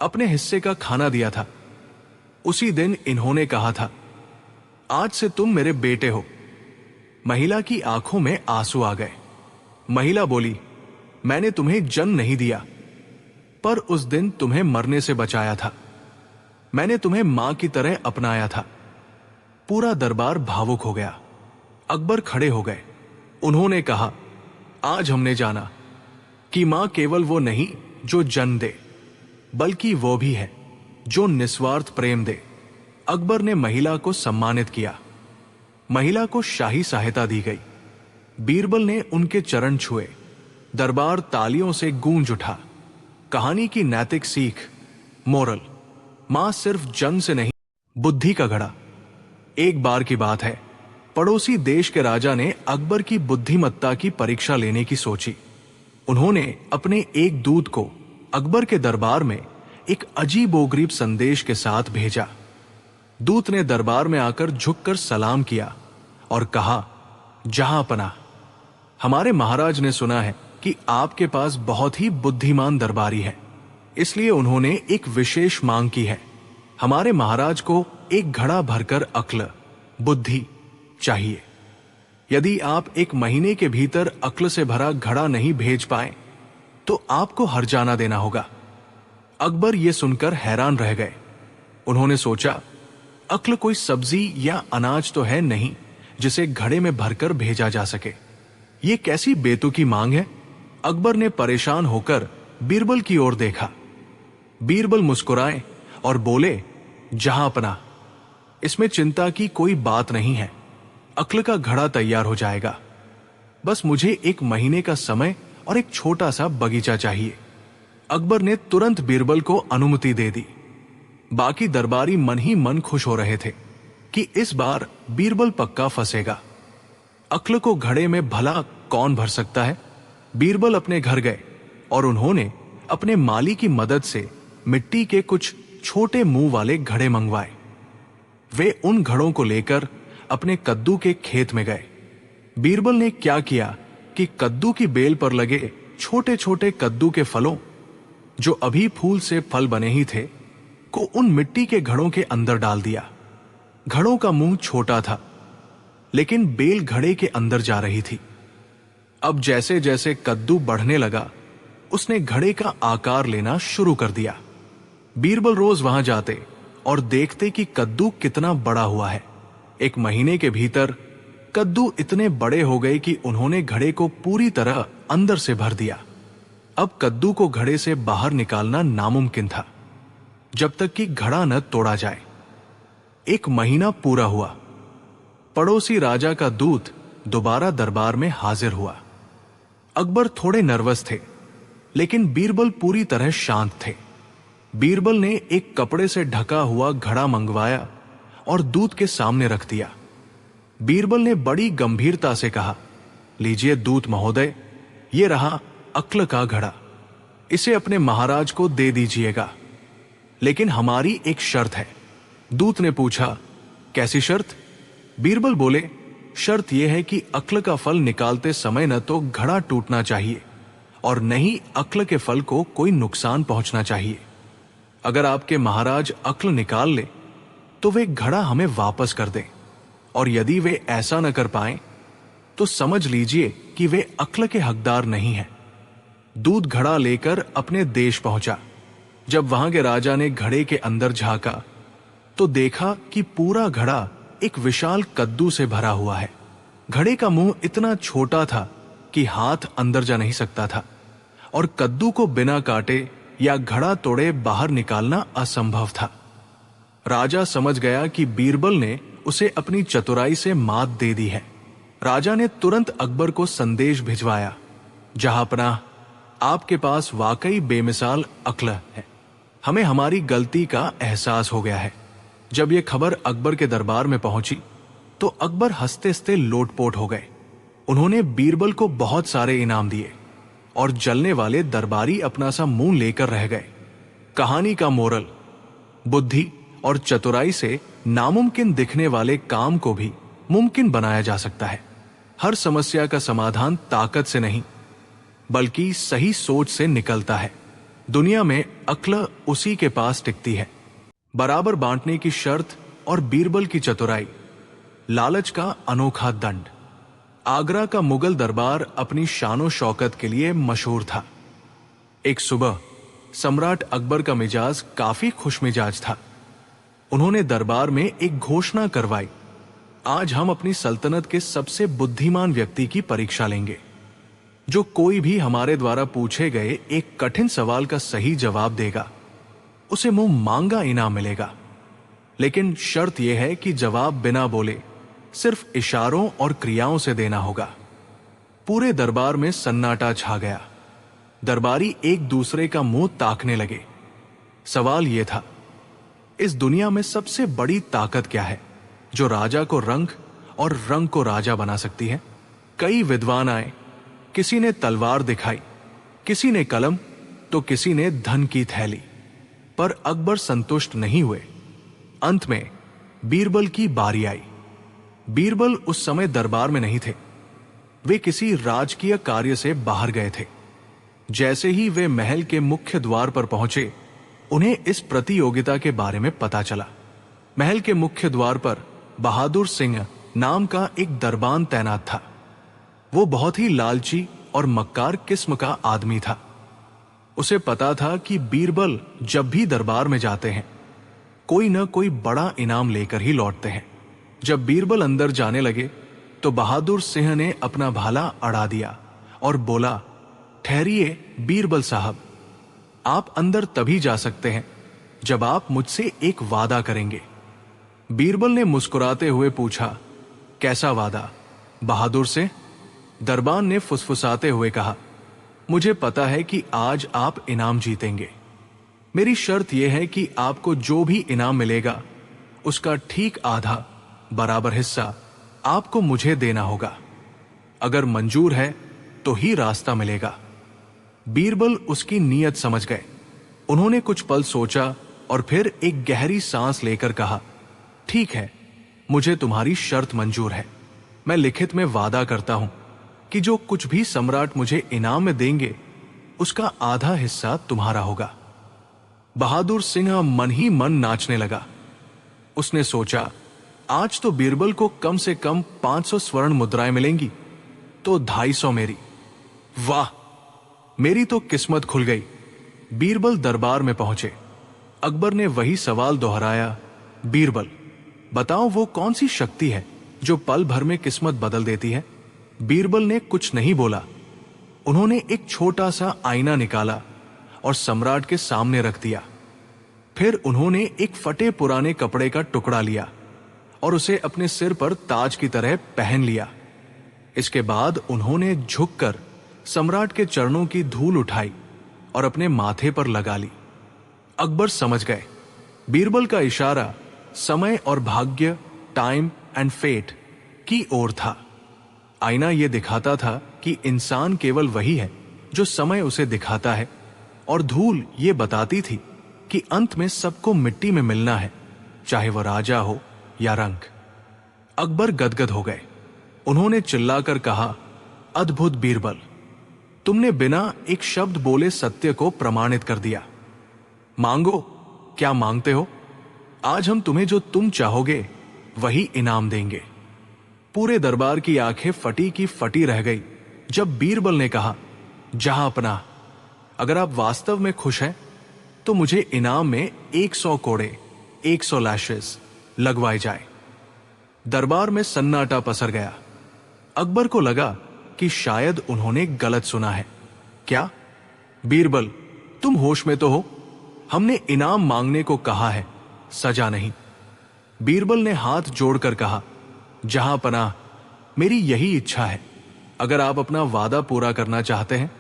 अपने हिस्से का खाना दिया था। उसी दिन इन्होंने कहा था, आज से तुम मेरे बेटे हो। महिला की आंखों में आंसू आ गए। महिला बोली, मैंने तुम्हें जन्म नहीं दिया, पर उस दिन तुम्हें मरने से बचाया था। मैंने तुम्हें मां की तरह अपनाया था। पूरा दरबार भावुक हो गया। अकबर खड़े हो गए। उन्होंने कहा, आज हमने जाना कि मां केवल वो नहीं जो जन्म दे, बल्कि वो भी है जो निस्वार्थ प्रेम दे। अकबर ने महिला को सम्मानित किया। महिला को शाही सहायता दी गई। बीरबल ने उनके चरण छुए। दरबार तालियों से गूंज उठा। कहानी की नैतिक सीख, मोरल, मां सिर्फ जन्म से नहीं, बुद्धि का घड़ा। एक बार की बात है, पड़ोसी देश के राजा ने अकबर की बुद्धिमत्ता की परीक्षा लेने की सोची। उन्होंने अपने एक दूत को अकबर के दरबार में एक अजीबोगरीब संदेश के साथ भेजा। दूत ने दरबार में आकर झुककर सलाम किया और कहा, जहांपनाह, हमारे महाराज ने सुना है कि आपके पास बहुत ही बुद्धिमान दरबारी है, इसलिए उन्होंने एक विशेष मांग की है। हमारे महाराज को एक घड़ा भरकर अक्ल, बुद्धि चाहिए। यदि आप एक महीने के भीतर अक्ल से भरा घड़ा नहीं भेज पाए तो आपको हर्जाना देना होगा। अकबर ये सुनकर हैरान रह गए। उन्होंने सोचा, अक्ल कोई सब्जी या अनाज तो है नहीं जिसे घड़े में भरकर भेजा जा सके। ये कैसी बेतुकी मांग है? अकबर ने परेशान होकर बीरबल की ओर देखा। बीरबल मुस्कुराए और बोले, जहांपनाह, इसमें चिंता की कोई बात नहीं है। अक्ल का घड़ा तैयार हो जाएगा। बस मुझे एक महीने का समय और एक छोटा सा बगीचा चाहिए। अकबर ने तुरंत बीरबल को अनुमति दे दी। बाकी दरबारी मन ही मन खुश हो रहे थे कि इस बार बीरबल पक्का फंसेगा। अक्ल को घड़े में भला कौन भर सकता है? बीरबल अपने घर गए और उन्होंने अपने माली की मदद से मिट्टी के कुछ छोटे मुंह वाले घड़े मंगवाए। वे उन घड़ों को लेकर अपने कद्दू के खेत में गए। बीरबल ने क्या किया कि कद्दू की बेल पर लगे छोटे छोटे कद्दू के फलों, जो अभी फूल से फल बने ही थे, को उन मिट्टी के घड़ों के अंदर डाल दिया। घड़ों का मुंह छोटा था, लेकिन बेल घड़े के अंदर जा रही थी। अब जैसे जैसे कद्दू बढ़ने लगा, उसने घड़े का आकार लेना शुरू कर दिया। बीरबल रोज वहां जाते और देखते कि कद्दू कितना बड़ा हुआ है। एक महीने के भीतर कद्दू इतने बड़े हो गए कि उन्होंने घड़े को पूरी तरह अंदर से भर दिया। अब कद्दू को घड़े से बाहर निकालना नामुमकिन था, जब तक कि घड़ा न तोड़ा जाए। एक महीना पूरा हुआ। पड़ोसी राजा का दूत दोबारा दरबार में हाजिर हुआ। अकबर थोड़े नर्वस थे, लेकिन बीरबल पूरी तरह शांत थे। बीरबल ने एक कपड़े से ढका हुआ घड़ा मंगवाया और दूत के सामने रख दिया। बीरबल ने बड़ी गंभीरता से कहा, लीजिए दूत महोदय, ये रहा अक्ल का घड़ा। इसे अपने महाराज को दे दीजिएगा, लेकिन हमारी एक शर्त है। दूत ने पूछा, कैसी शर्त? बीरबल बोले, शर्त यह है कि अक्ल का फल निकालते समय न तो घड़ा टूटना चाहिए और न ही अक्ल के फल को कोई नुकसान पहुंचना चाहिए। अगर आपके महाराज अक्ल निकाल ले तो वे घड़ा हमें वापस कर दें, और यदि वे ऐसा न कर पाए तो समझ लीजिए कि वे अक्ल के हकदार नहीं हैं। दूत घड़ा लेकर अपने देश पहुंचा। जब वहां के राजा ने घड़े के अंदर झांका तो देखा कि पूरा घड़ा एक विशाल कद्दू से भरा हुआ है। घड़े का मुंह इतना छोटा था कि हाथ अंदर जा नहीं सकता था, और कद्दू को बिना काटे या घड़ा तोड़े बाहर निकालना असंभव था। राजा समझ गया कि बीरबल ने उसे अपनी चतुराई से मात दे दी है। राजा ने तुरंत अकबर को संदेश भिजवाया, जहांपनाह, आपके पास वाकई बेमिसाल अक्ल है। हमें हमारी गलती का एहसास हो गया है। जब यह खबर अकबर के दरबार में पहुंची तो अकबर हंसते हंसते लोटपोट हो गए। उन्होंने बीरबल को बहुत सारे इनाम दिए और जलने वाले दरबारी अपना सा मुंह लेकर रह गए। कहानी का मोरल, बुद्धि और चतुराई से नामुमकिन दिखने वाले काम को भी मुमकिन बनाया जा सकता है। हर समस्या का समाधान ताकत से नहीं बल्कि सही सोच से निकलता है। दुनिया में अक्ल उसी के पास टिकती है। बराबर बांटने की शर्त और बीरबल की चतुराई, लालच का अनोखा दंड। आगरा का मुगल दरबार अपनी शानो शौकत के लिए मशहूर था। एक सुबह सम्राट अकबर का मिजाज काफी खुशमिजाज था। उन्होंने दरबार में एक घोषणा करवाई, आज हम अपनी सल्तनत के सबसे बुद्धिमान व्यक्ति की परीक्षा लेंगे। जो कोई भी हमारे द्वारा पूछे गए एक कठिन सवाल का सही जवाब देगा उसे मुंह मांगा इनाम मिलेगा। लेकिन शर्त यह है कि जवाब बिना बोले सिर्फ इशारों और क्रियाओं से देना होगा। पूरे दरबार में सन्नाटा छा गया। दरबारी एक दूसरे का मुंह ताकने लगे। सवाल यह था, इस दुनिया में सबसे बड़ी ताकत क्या है जो राजा को रंग और रंग को राजा बना सकती है? कई विद्वान आए, किसी ने तलवार दिखाई, किसी ने कलम, तो किसी ने धन की थैली। पर अकबर संतुष्ट नहीं हुए। अंत में बीरबल की बारी आई। बीरबल उस समय दरबार में नहीं थे। वे किसी राजकीय कार्य से बाहर गए थे। जैसे ही वे महल के मुख्य द्वार पर पहुंचे, उन्हें इस प्रतियोगिता के बारे में पता चला। महल के मुख्य द्वार पर बहादुर सिंह नाम का एक दरबान तैनात था। वो बहुत ही लालची और मक्कार किस्म का आदमी था। उसे पता था कि बीरबल जब भी दरबार में जाते हैं कोई न कोई बड़ा इनाम लेकर ही लौटते हैं। जब बीरबल अंदर जाने लगे तो बहादुर सिंह ने अपना भाला अड़ा दिया और बोला, ठहरिए बीरबल साहब, आप अंदर तभी जा सकते हैं जब आप मुझसे एक वादा करेंगे। बीरबल ने मुस्कुराते हुए पूछा, कैसा वादा बहादुर से? दरबान ने फुसफुसाते हुए कहा, मुझे पता है कि आज आप इनाम जीतेंगे। मेरी शर्त यह है कि आपको जो भी इनाम मिलेगा उसका ठीक आधा बराबर हिस्सा आपको मुझे देना होगा। अगर मंजूर है तो ही रास्ता मिलेगा। बीरबल उसकी नीयत समझ गए। उन्होंने कुछ पल सोचा और फिर एक गहरी सांस लेकर कहा, ठीक है, मुझे तुम्हारी शर्त मंजूर है। मैं लिखित में वादा करता हूं कि जो कुछ भी सम्राट मुझे इनाम में देंगे उसका आधा हिस्सा तुम्हारा होगा। बहादुर सिंह मन ही मन नाचने लगा। उसने सोचा, आज तो बीरबल को कम से कम 500 स्वर्ण मुद्राएं मिलेंगी, तो 250 मेरी। वाह, मेरी तो किस्मत खुल गई। बीरबल दरबार में पहुंचे। अकबर ने वही सवाल दोहराया, बीरबल बताओ वो कौन सी शक्ति है जो पल भर में किस्मत बदल देती है? बीरबल ने कुछ नहीं बोला। उन्होंने एक छोटा सा आईना निकाला और सम्राट के सामने रख दिया। फिर उन्होंने एक फटे पुराने कपड़े का टुकड़ा लिया और उसे अपने सिर पर ताज की तरह पहन लिया। इसके बाद उन्होंने झुककर सम्राट के चरणों की धूल उठाई और अपने माथे पर लगा ली। अकबर समझ गए, बीरबल का इशारा समय और भाग्य, टाइम एंड फेट की ओर था। आईना यह दिखाता था कि इंसान केवल वही है जो समय उसे दिखाता है, और धूल ये बताती थी कि अंत में सबको मिट्टी में मिलना है, चाहे वह राजा हो या रंक। अकबर गदगद हो गए। उन्होंने चिल्लाकर कहा, अद्भुत बीरबल, तुमने बिना एक शब्द बोले सत्य को प्रमाणित कर दिया। मांगो, क्या मांगते हो? आज हम तुम्हें जो तुम चाहोगे वही इनाम देंगे। पूरे दरबार की आंखें फटी की फटी रह गई जब बीरबल ने कहा, जहां अपना, अगर आप वास्तव में खुश हैं तो मुझे इनाम में 100 कोड़े, 100 लैशेस लगवाए जाए। दरबार में सन्नाटा पसर गया। अकबर को लगा कि शायद उन्होंने गलत सुना है। क्या? बीरबल, तुम होश में तो हो? हमने इनाम मांगने को कहा है, सजा नहीं। बीरबल ने हाथ जोड़कर कहा, जहां पनाह, मेरी यही इच्छा है। अगर आप अपना वादा पूरा करना चाहते हैं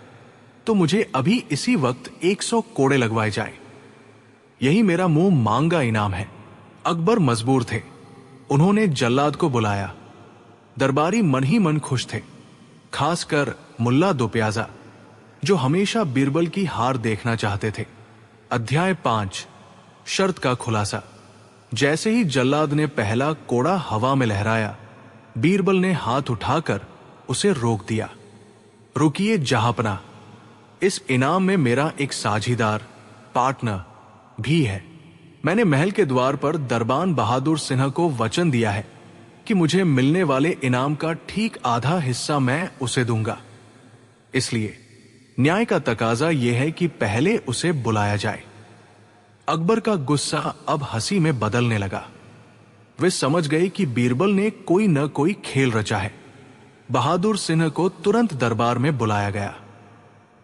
तो मुझे अभी इसी वक्त 100 कोड़े लगवाए जाए। यही मेरा मुंह मांगा इनाम है। अकबर मजबूर थे। उन्होंने जल्लाद को बुलाया। दरबारी मन ही मन खुश थे, खासकर मुल्ला दो प्याजा, जो हमेशा बीरबल की हार देखना चाहते थे। अध्याय 5, शर्त का खुलासा। जैसे ही जल्लाद ने पहला कोड़ा हवा में लहराया, बीरबल ने हाथ उठाकर उसे रोक दिया। रुकिए जहांपना, इस इनाम में मेरा एक साझीदार, पार्टनर भी है। मैंने महल के द्वार पर दरबान बहादुर सिन्हा को वचन दिया है कि मुझे मिलने वाले इनाम का ठीक आधा हिस्सा मैं उसे दूंगा। इसलिए न्याय का तकाजा यह है कि पहले उसे बुलाया जाए। अकबर का गुस्सा अब हंसी में बदलने लगा। वे समझ गए कि बीरबल ने कोई न कोई खेल रचा है। बहादुर सिंह को तुरंत दरबार में बुलाया गया।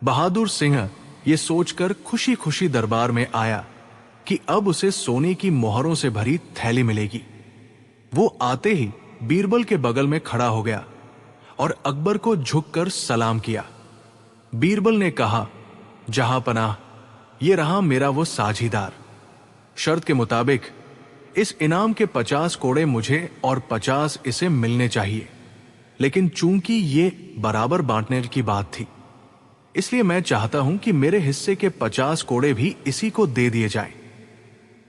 बहादुर सिंह ये सोचकर खुशी खुशी दरबार में आया कि अब उसे सोने की मोहरों से भरी थैली मिलेगी। वो आते ही बीरबल के बगल में खड़ा हो गया और अकबर को झुककर सलाम किया। बीरबल ने कहा, जहांपनाह, ये रहा मेरा वो साझीदार। शर्त के मुताबिक इस इनाम के 50 कोड़े मुझे और 50 इसे मिलने चाहिए, लेकिन चूंकि ये बराबर बांटने की बात थी, इसलिए मैं चाहता हूं कि मेरे हिस्से के 50 कोड़े भी इसी को दे दिए जाएं,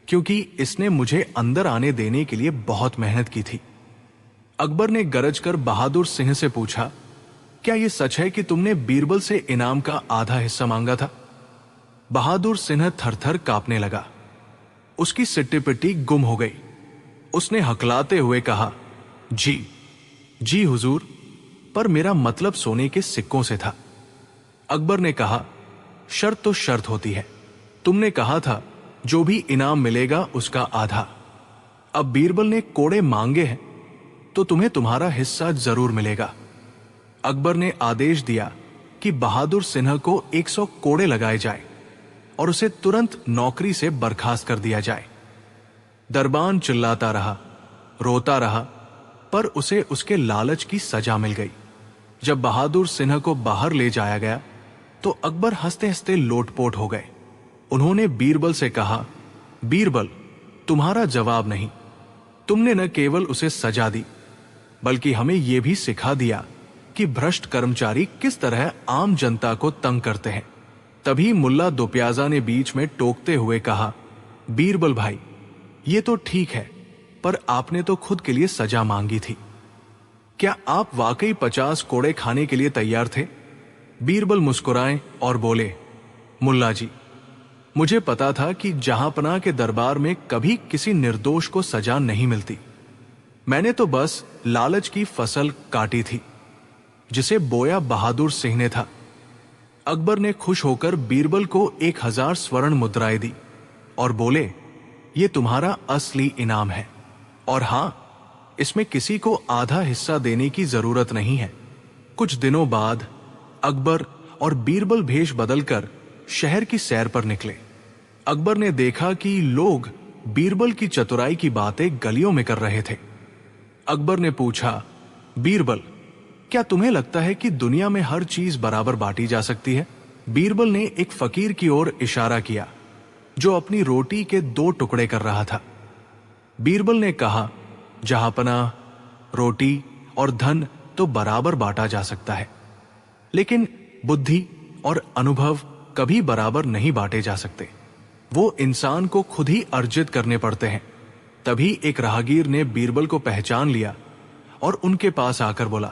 क्योंकि इसने मुझे अंदर आने देने के लिए बहुत मेहनत की थी। अकबर ने गरज कर बहादुर सिंह से पूछा, क्या यह सच है कि तुमने बीरबल से इनाम का आधा हिस्सा मांगा था? बहादुर सिंह थरथर कांपने लगा। उसकी सिट्टी पिट्टी गुम हो गई। उसने हकलाते हुए कहा, जी हुजूर, पर मेरा मतलब सोने के सिक्कों से था। अकबर ने कहा, शर्त तो शर्त होती है। तुमने कहा था जो भी इनाम मिलेगा उसका आधा। अब बीरबल ने कोड़े मांगे हैं तो तुम्हें तुम्हारा हिस्सा जरूर मिलेगा। अकबर ने आदेश दिया कि बहादुर सिन्हा को 100 कोड़े लगाए जाए और उसे तुरंत नौकरी से बर्खास्त कर दिया जाए। दरबान चिल्लाता रहा, रोता रहा, पर उसे उसके लालच की सजा मिल गई। जब बहादुर सिन्हा को बाहर ले जाया गया तो अकबर हंसते हंसते लोटपोट हो गए। उन्होंने बीरबल से कहा, बीरबल, तुम्हारा जवाब नहीं। तुमने न केवल उसे सजा दी, बल्कि हमें यह भी सिखा दिया कि भ्रष्ट कर्मचारी किस तरह आम जनता को तंग करते हैं। तभी मुल्ला दो प्याजा ने बीच में टोकते हुए कहा, बीरबल भाई, ये तो ठीक है, पर आपने तो खुद के लिए सजा मांगी थी। क्या आप वाकई 50 कोड़े खाने के लिए तैयार थे? बीरबल मुस्कुराए और बोले, मुल्ला जी, मुझे पता था कि जहांपनाह के दरबार में कभी किसी निर्दोष को सजा नहीं मिलती। मैंने तो बस लालच की फसल काटी थी, जिसे बोया बहादुर सिंह ने था। अकबर ने खुश होकर बीरबल को 1000 स्वर्ण मुद्राएं दी और बोले, ये तुम्हारा असली इनाम है, और हां, इसमें किसी को आधा हिस्सा देने की जरूरत नहीं है। कुछ दिनों बाद अकबर और बीरबल भेष बदलकर शहर की सैर पर निकले। अकबर ने देखा कि लोग बीरबल की चतुराई की बातें गलियों में कर रहे थे। अकबर ने पूछा, बीरबल, क्या तुम्हें लगता है कि दुनिया में हर चीज बराबर बांटी जा सकती है? बीरबल ने एक फकीर की ओर इशारा किया जो अपनी रोटी के 2 टुकड़े कर रहा था। बीरबल ने कहा, जहांपनाह, रोटी और धन तो बराबर बांटा जा सकता है, लेकिन बुद्धि और अनुभव कभी बराबर नहीं बांटे जा सकते। वो इंसान को खुद ही अर्जित करने पड़ते हैं। तभी एक राहगीर ने बीरबल को पहचान लिया और उनके पास आकर बोला,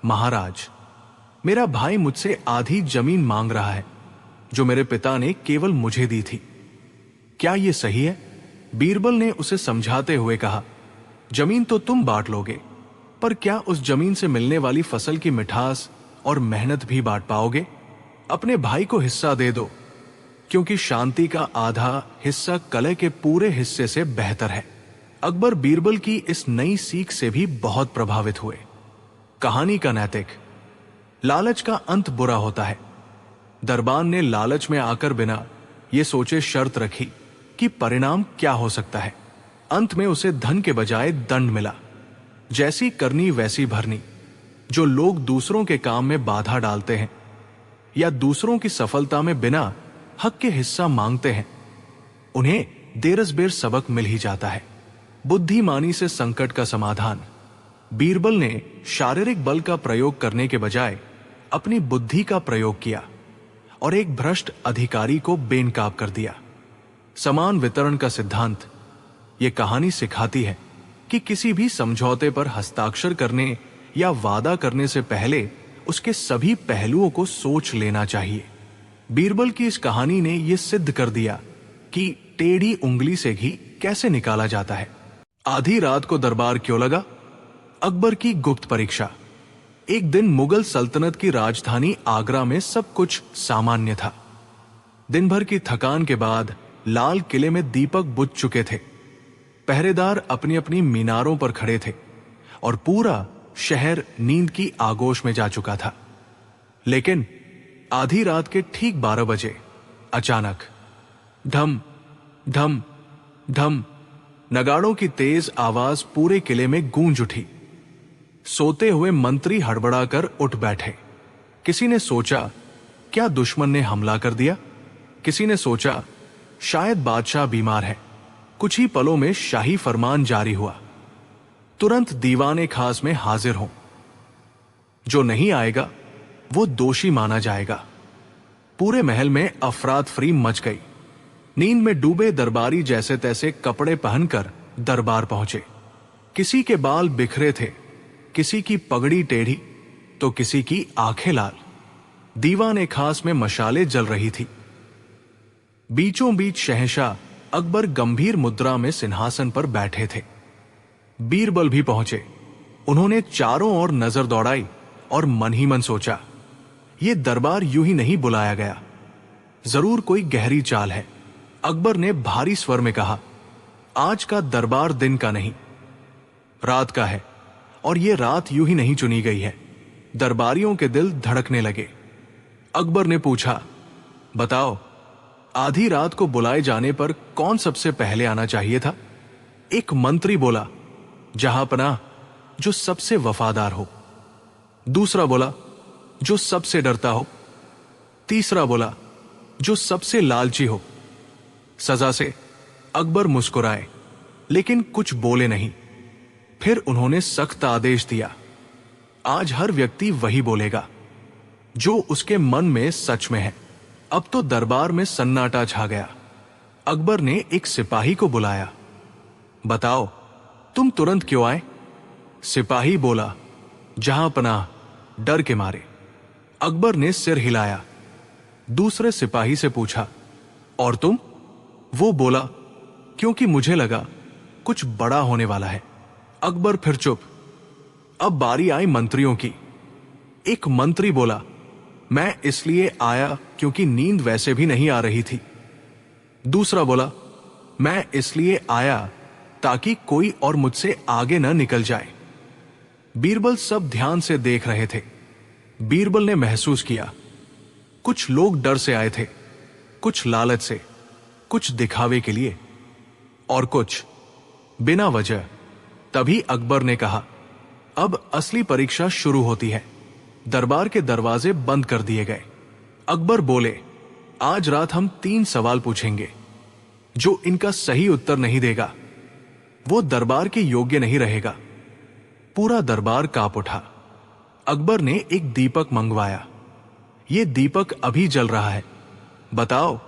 महाराज, मेरा भाई मुझसे आधी जमीन मांग रहा है जो मेरे पिता ने केवल मुझे दी थी। क्या यह सही है? बीरबल ने उसे समझाते हुए कहा, जमीन तो तुम बांट लोगे, पर क्या उस जमीन से मिलने वाली फसल की मिठास और मेहनत भी बांट पाओगे? अपने भाई को हिस्सा दे दो, क्योंकि शांति का आधा हिस्सा कलह के पूरे हिस्से से बेहतर है। अकबर बीरबल की इस नई सीख से भी बहुत प्रभावित हुए। कहानी का नैतिक। लालच का अंत बुरा होता है। दरबान ने लालच में आकर बिना ये सोचे शर्त रखी कि परिणाम क्या हो सकता है। अंत में उसे धन के बजाय दंड मिला। जैसी करनी वैसी भरनी। जो लोग दूसरों के काम में बाधा डालते हैं या दूसरों की सफलता में बिना हक के हिस्सा मांगते हैं, उन्हें देरस बेर सबक मिल ही जाता है। बुद्धिमानी से संकट का समाधान। बीरबल ने शारीरिक बल का प्रयोग करने के बजाय अपनी बुद्धि का प्रयोग किया और एक भ्रष्ट अधिकारी को बेनकाब कर दिया। समान वितरण का सिद्धांत। यह कहानी सिखाती है कि किसी भी समझौते पर हस्ताक्षर करने या वादा करने से पहले उसके सभी पहलुओं को सोच लेना चाहिए। बीरबल की इस कहानी ने यह सिद्ध कर दिया कि टेढ़ी उंगली से घी कैसे निकाला जाता है। आधी रात को दरबार क्यों लगा? अकबर की गुप्त परीक्षा। एक दिन मुगल सल्तनत की राजधानी आगरा में सब कुछ सामान्य था। दिन भर की थकान के बाद लाल किले में दीपक बुझ चुके थे। पहरेदार अपनी अपनी मीनारों पर खड़े थे और पूरा शहर नींद की आगोश में जा चुका था। लेकिन आधी रात के ठीक 12 बजे अचानक ढम ढम ढम नगाड़ों की तेज आवाज पूरे किले में गूंज उठी। सोते हुए मंत्री हड़बड़ाकर उठ बैठे। किसी ने सोचा क्या दुश्मन ने हमला कर दिया? किसी ने सोचा शायद बादशाह बीमार है। कुछ ही पलों में शाही फरमान जारी हुआ, तुरंत दीवाने खास में हाजिर हों। जो नहीं आएगा वो दोषी माना जाएगा। पूरे महल में अफरातफरी मच गई। नींद में डूबे दरबारी जैसे तैसे कपड़े पहनकर दरबार पहुंचे। किसी के बाल बिखरे थे, किसी की पगड़ी टेढ़ी तो किसी की आंखें लाल। दीवाने खास में मशाले जल रही थी। बीचों बीच शहंशाह अकबर गंभीर मुद्रा में सिंहासन पर बैठे थे। बीरबल भी पहुंचे। उन्होंने चारों ओर नजर दौड़ाई और मन ही मन सोचा, यह दरबार यूं ही नहीं बुलाया गया, जरूर कोई गहरी चाल है। अकबर ने भारी स्वर में कहा, आज का दरबार दिन का नहीं, रात का है, और यह रात यूं ही नहीं चुनी गई है। दरबारियों के दिल धड़कने लगे। अकबर ने पूछा, बताओ, आधी रात को बुलाए जाने पर कौन सबसे पहले आना चाहिए था? एक मंत्री बोला, जहांपनाह, जो सबसे वफादार हो। दूसरा बोला, जो सबसे डरता हो। तीसरा बोला, जो सबसे लालची हो। सजा से अकबर मुस्कुराए, लेकिन कुछ बोले नहीं। फिर उन्होंने सख्त आदेश दिया, आज हर व्यक्ति वही बोलेगा जो उसके मन में सच में है। अब तो दरबार में सन्नाटा छा गया। अकबर ने एक सिपाही को बुलाया। बताओ, तुम तुरंत क्यों आए? सिपाही बोला, जहांपनाह, डर के मारे। अकबर ने सिर हिलाया। दूसरे सिपाही से पूछा, और तुम? वो बोला, क्योंकि मुझे लगा कुछ बड़ा होने वाला है। अकबर फिर चुप। अब बारी आई मंत्रियों की। एक मंत्री बोला, मैं इसलिए आया क्योंकि नींद वैसे भी नहीं आ रही थी। दूसरा बोला, मैं इसलिए आया ताकि कोई और मुझसे आगे न निकल जाए। बीरबल सब ध्यान से देख रहे थे। बीरबल ने महसूस किया, कुछ लोग डर से आए थे, कुछ लालच से, कुछ दिखावे के लिए, और कुछ बिना वजह। तभी अकबर ने कहा, अब असली परीक्षा शुरू होती है। दरबार के दरवाजे बंद कर दिए गए। अकबर बोले, आज रात हम 3 सवाल पूछेंगे। जो इनका सही उत्तर नहीं देगा वो दरबार के योग्य नहीं रहेगा। पूरा दरबार कांप उठा। अकबर ने एक दीपक मंगवाया। यह दीपक अभी जल रहा है, बताओ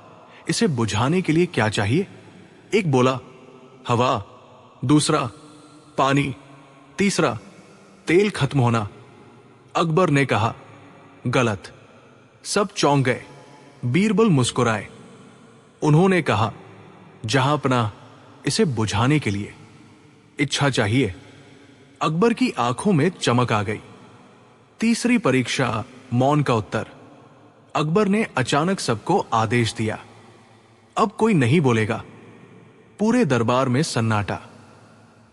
इसे बुझाने के लिए क्या चाहिए? एक बोला, हवा। दूसरा, पानी। तीसरा, तेल खत्म होना। अकबर ने कहा, गलत। सब चौंक गए। बीरबल मुस्कुराए। उन्होंने कहा, जहांपनाह, इसे बुझाने के लिए इच्छा चाहिए। अकबर की आंखों में चमक आ गई। तीसरी परीक्षा, मौन का उत्तर। अकबर ने अचानक सबको आदेश दिया, अब कोई नहीं बोलेगा। पूरे दरबार में सन्नाटा।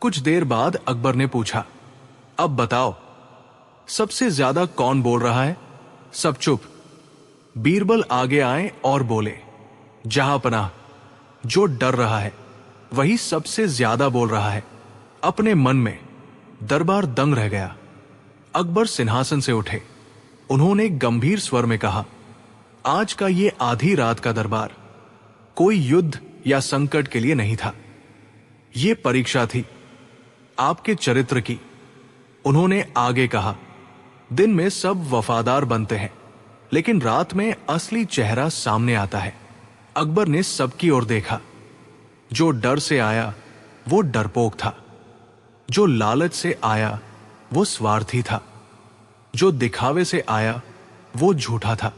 कुछ देर बाद अकबर ने पूछा, अब बताओ, सबसे ज्यादा कौन बोल रहा है? सब चुप। बीरबल आगे आए और बोले, जहांपनाह, जो डर रहा है वही सबसे ज्यादा बोल रहा है, अपने मन में। दरबार दंग रह गया। अकबर सिंहासन से उठे। उन्होंने गंभीर स्वर में कहा, आज का ये आधी रात का दरबार कोई युद्ध या संकट के लिए नहीं था। ये परीक्षा थी, आपके चरित्र की। उन्होंने आगे कहा, दिन में सब वफादार बनते हैं, लेकिन रात में असली चेहरा सामने आता है। अकबर ने सबकी ओर देखा। जो डर से आया वो डरपोक था, जो लालच से आया वो स्वार्थी था, जो दिखावे से आया वो झूठा था,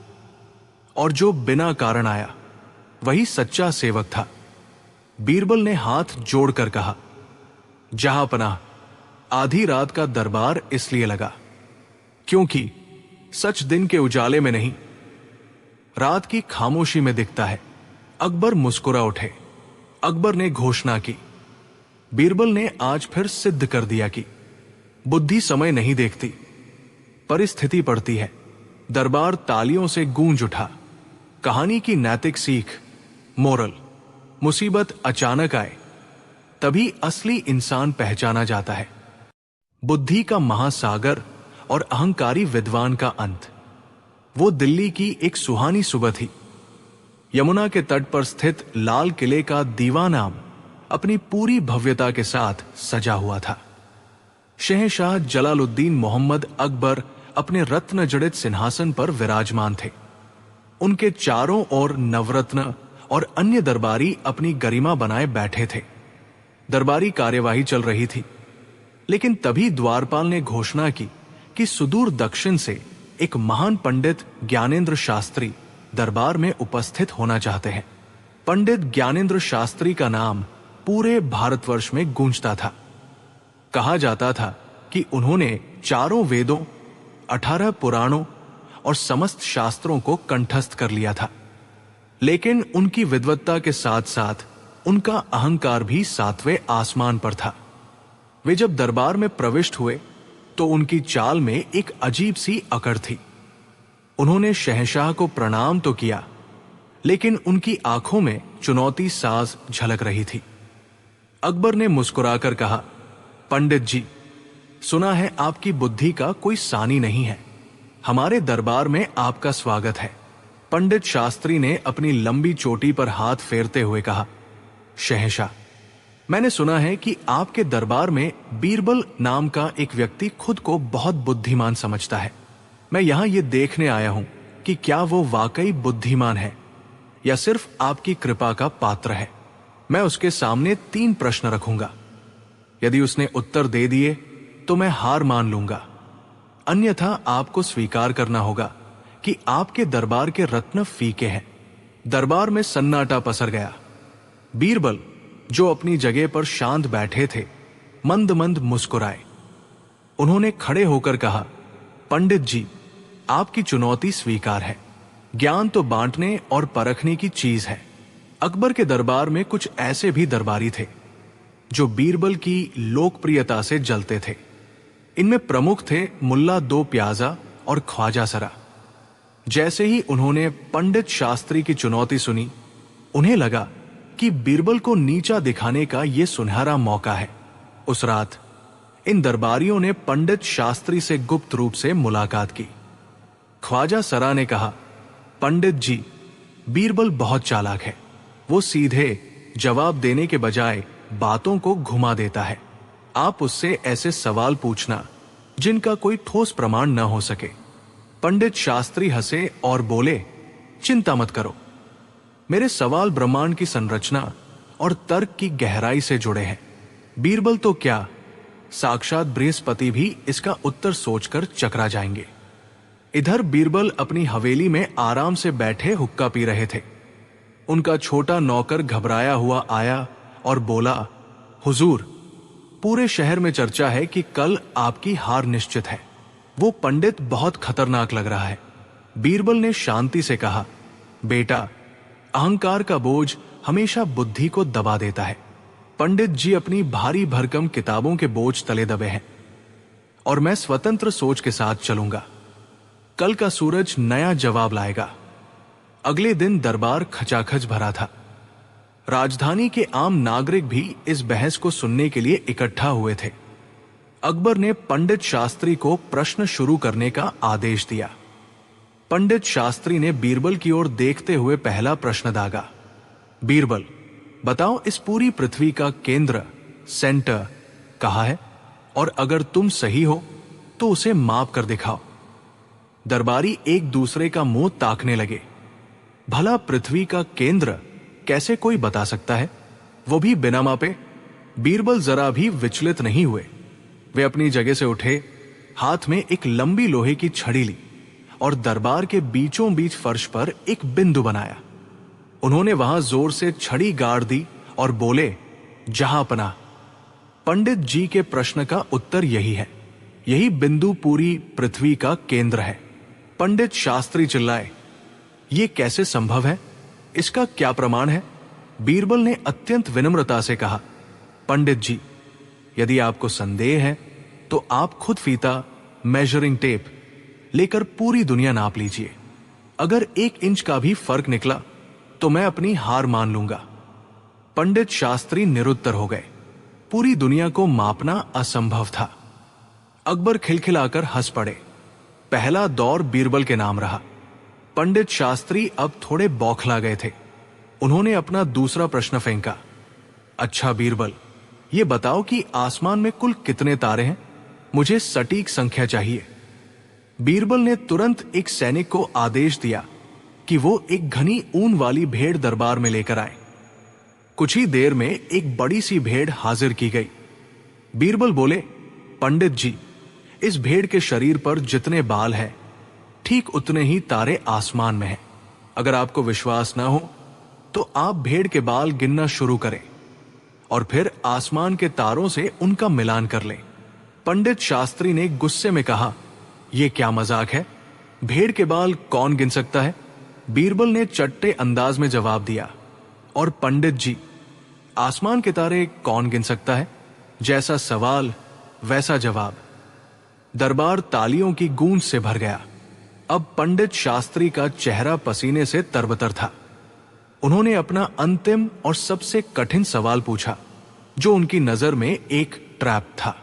और जो बिना कारण आया वही सच्चा सेवक था। बीरबल ने हाथ जोड़कर कहा, जहांपनाह, आधी रात का दरबार इसलिए लगा क्योंकि सच दिन के उजाले में नहीं, रात की खामोशी में दिखता है। अकबर मुस्कुरा उठे। अकबर ने घोषणा की, बीरबल ने आज फिर सिद्ध कर दिया कि बुद्धि समय नहीं देखती, परिस्थिति पड़ती है। दरबार तालियों से गूंज उठा। कहानी की नैतिक सीख, मोरल, मुसीबत अचानक आए तभी असली इंसान पहचाना जाता है। बुद्धि का महासागर और अहंकारी विद्वान का अंत। वो दिल्ली की एक सुहानी सुबह थी। यमुना के तट पर स्थित लाल किले का दीवान आम अपनी पूरी भव्यता के साथ सजा हुआ था। शहंशाह जलालुद्दीन मोहम्मद अकबर अपने रत्न जड़ित सिंहासन पर विराजमान थे। उनके चारों ओर नवरत्न और अन्य दरबारी अपनी गरिमा बनाए बैठे थे। दरबारी कार्यवाही चल रही थी, लेकिन तभी द्वारपाल ने घोषणा की कि सुदूर दक्षिण से एक महान पंडित ज्ञानेंद्र शास्त्री दरबार में उपस्थित होना चाहते हैं। पंडित ज्ञानेंद्र शास्त्री का नाम पूरे भारतवर्ष में गूंजता था। कहा जाता था कि उन्होंने चारों वेदों, 18 पुराणों और समस्त शास्त्रों को कंठस्थ कर लिया था। लेकिन उनकी विद्वत्ता के साथ साथ उनका अहंकार भी 7वें आसमान पर था। वे जब दरबार में प्रविष्ट हुए तो उनकी चाल में एक अजीब सी अकड़ थी। उन्होंने शहंशाह को प्रणाम तो किया, लेकिन उनकी आंखों में चुनौती साज झलक रही थी। अकबर ने मुस्कुराकर कहा, पंडित जी, सुना है आपकी बुद्धि का कोई सानी नहीं है। हमारे दरबार में आपका स्वागत है। पंडित शास्त्री ने अपनी लंबी चोटी पर हाथ फेरते हुए कहा, शहंशाह, मैंने सुना है कि आपके दरबार में बीरबल नाम का एक व्यक्ति खुद को बहुत बुद्धिमान समझता है। मैं यहां यह देखने आया हूं कि क्या वो वाकई बुद्धिमान है या सिर्फ आपकी कृपा का पात्र है। मैं उसके सामने 3 प्रश्न रखूंगा। यदि उसने उत्तर दे दिए तो मैं हार मान लूंगा, अन्यथा आपको स्वीकार करना होगा कि आपके दरबार के रत्न फीके हैं। दरबार में सन्नाटा पसर गया। बीरबल, जो अपनी जगह पर शांत बैठे थे, मंद मंद मुस्कुराए। उन्होंने खड़े होकर कहा, पंडित जी, आपकी चुनौती स्वीकार है। ज्ञान तो बांटने और परखने की चीज है। अकबर के दरबार में कुछ ऐसे भी दरबारी थे जो बीरबल की लोकप्रियता से जलते थे। इनमें प्रमुख थे मुल्ला दो प्याजा और ख्वाजा सरा। जैसे ही उन्होंने पंडित शास्त्री की चुनौती सुनी, उन्हें लगा कि बीरबल को नीचा दिखाने का यह सुनहरा मौका है। उस रात इन दरबारियों ने पंडित शास्त्री से गुप्त रूप से मुलाकात की। ख्वाजा सरा ने कहा, पंडित जी, बीरबल बहुत चालाक है। वो सीधे जवाब देने के बजाय बातों को घुमा देता है। आप उससे ऐसे सवाल पूछना जिनका कोई ठोस प्रमाण न हो सके। पंडित शास्त्री हंसे और बोले, चिंता मत करो, मेरे सवाल ब्रह्मांड की संरचना और तर्क की गहराई से जुड़े हैं। बीरबल तो क्या, साक्षात बृहस्पति भी इसका उत्तर सोचकर चकरा जाएंगे। इधर बीरबल अपनी हवेली में आराम से बैठे हुक्का पी रहे थे। उनका छोटा नौकर घबराया हुआ आया और बोला, हुजूर, पूरे शहर में चर्चा है कि कल आपकी हार निश्चित है। वो पंडित बहुत खतरनाक लग रहा है। बीरबल ने शांति से कहा, बेटा, अहंकार का बोझ हमेशा बुद्धि को दबा देता है। पंडित जी अपनी भारी भरकम किताबों के बोझ तले दबे हैं और मैं स्वतंत्र सोच के साथ चलूंगा। कल का सूरज नया जवाब लाएगा। अगले दिन दरबार खचाखच भरा था। राजधानी के आम नागरिक भी इस बहस को सुनने के लिए इकट्ठा हुए थे। अकबर ने पंडित शास्त्री को प्रश्न शुरू करने का आदेश दिया। पंडित शास्त्री ने बीरबल की ओर देखते हुए पहला प्रश्न दागा। बीरबल, बताओ, इस पूरी पृथ्वी का केंद्र, सेंटर कहाँ है? और अगर तुम सही हो तो उसे माप कर दिखाओ। दरबारी एक दूसरे का मुंह ताकने लगे। भला पृथ्वी का केंद्र कैसे कोई बता सकता है, वो भी बिना मापे? बीरबल जरा भी विचलित नहीं हुए। वे अपनी जगह से उठे, हाथ में एक लंबी लोहे की छड़ी ली और दरबार के बीचों बीच फर्श पर एक बिंदु बनाया। उन्होंने वहां जोर से छड़ी गाड़ दी और बोले, जहांपना, पंडित जी के प्रश्न का उत्तर यही है। यही बिंदु पूरी पृथ्वी का केंद्र है। पंडित शास्त्री चिल्लाए, ये कैसे संभव है? इसका क्या प्रमाण है? बीरबल ने अत्यंत विनम्रता से कहा, पंडित जी, यदि आपको संदेह है तो आप खुद फीता, मेजरिंग टेप लेकर पूरी दुनिया नाप लीजिए। अगर 1 इंच का भी फर्क निकला तो मैं अपनी हार मान लूंगा। पंडित शास्त्री निरुत्तर हो गए। पूरी दुनिया को मापना असंभव था। अकबर खिलखिलाकर हंस पड़े। पहला दौर बीरबल के नाम रहा। पंडित शास्त्री अब थोड़े बौखला गए थे। उन्होंने अपना दूसरा प्रश्न फेंका, अच्छा बीरबल, ये बताओ कि आसमान में कुल कितने तारे हैं? मुझे सटीक संख्या चाहिए। बीरबल ने तुरंत एक सैनिक को आदेश दिया कि वो एक घनी ऊन वाली भेड़ दरबार में लेकर आए। कुछ ही देर में एक बड़ी सी भेड़ हाजिर की गई। बीरबल बोले, पंडित जी, इस भेड़ के शरीर पर जितने बाल हैं, ठीक उतने ही तारे आसमान में हैं। अगर आपको विश्वास ना हो तो आप भेड़ के बाल गिनना शुरू करें और फिर आसमान के तारों से उनका मिलान कर लें। पंडित शास्त्री ने गुस्से में कहा, यह क्या मजाक है? भेड़ के बाल कौन गिन सकता है? बीरबल ने चट्टे अंदाज में जवाब दिया, और पंडित जी, आसमान के तारे कौन गिन सकता है? जैसा सवाल वैसा जवाब। दरबार तालियों की गूंज से भर गया। अब पंडित शास्त्री का चेहरा पसीने से तरबतर था। उन्होंने अपना अंतिम और सबसे कठिन सवाल पूछा, जो उनकी नजर में एक ट्रैप था।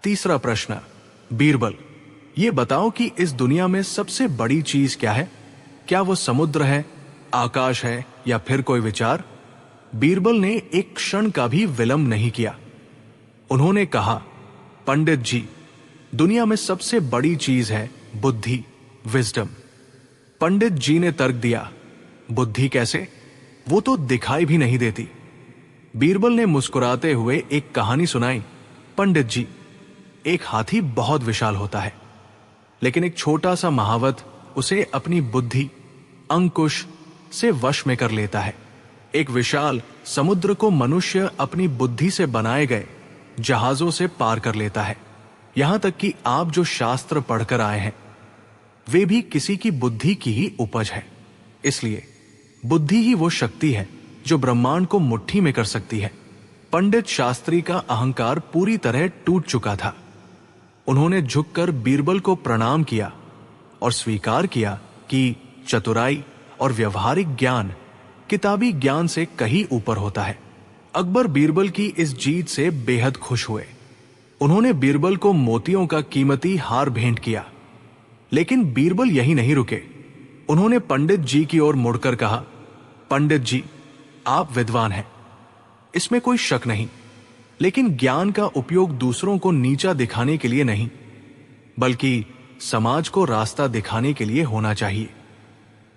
तीसरा प्रश्न, बीरबल, ये बताओ कि इस दुनिया में सबसे बड़ी चीज क्या है? क्या वो समुद्र है, आकाश है, या फिर कोई विचार? बीरबल ने एक क्षण का भी विलंब नहीं किया। उन्होंने कहा, पंडित जी, दुनिया में सबसे बड़ी चीज है बुद्धि, विजडम। पंडित जी ने तर्क दिया, बुद्धि कैसे? वो तो दिखाई भी नहीं देती। बीरबल ने मुस्कुराते हुए एक कहानी सुनाई। पंडित जी, एक हाथी बहुत विशाल होता है, लेकिन एक छोटा सा महावत उसे अपनी बुद्धि, अंकुश से वश में कर लेता है। एक विशाल समुद्र को मनुष्य अपनी बुद्धि से बनाए गए जहाजों से पार कर लेता है। यहां तक कि आप जो शास्त्र पढ़कर आए हैं, वे भी किसी की बुद्धि की ही उपज है। इसलिए बुद्धि ही वो शक्ति है जो ब्रह्मांड को मुट्ठी में कर सकती है। पंडित शास्त्री का अहंकार पूरी तरह टूट चुका था। उन्होंने झुककर बीरबल को प्रणाम किया और स्वीकार किया कि चतुराई और व्यवहारिक ज्ञान किताबी ज्ञान से कहीं ऊपर होता है। अकबर बीरबल की इस जीत से बेहद खुश हुए। उन्होंने बीरबल को मोतियों का कीमती हार भेंट किया। लेकिन बीरबल यही नहीं रुके। उन्होंने पंडित जी की ओर मुड़कर कहा, पंडित जी, आप विद्वान हैं, इसमें कोई शक नहीं, लेकिन ज्ञान का उपयोग दूसरों को नीचा दिखाने के लिए नहीं, बल्कि समाज को रास्ता दिखाने के लिए होना चाहिए।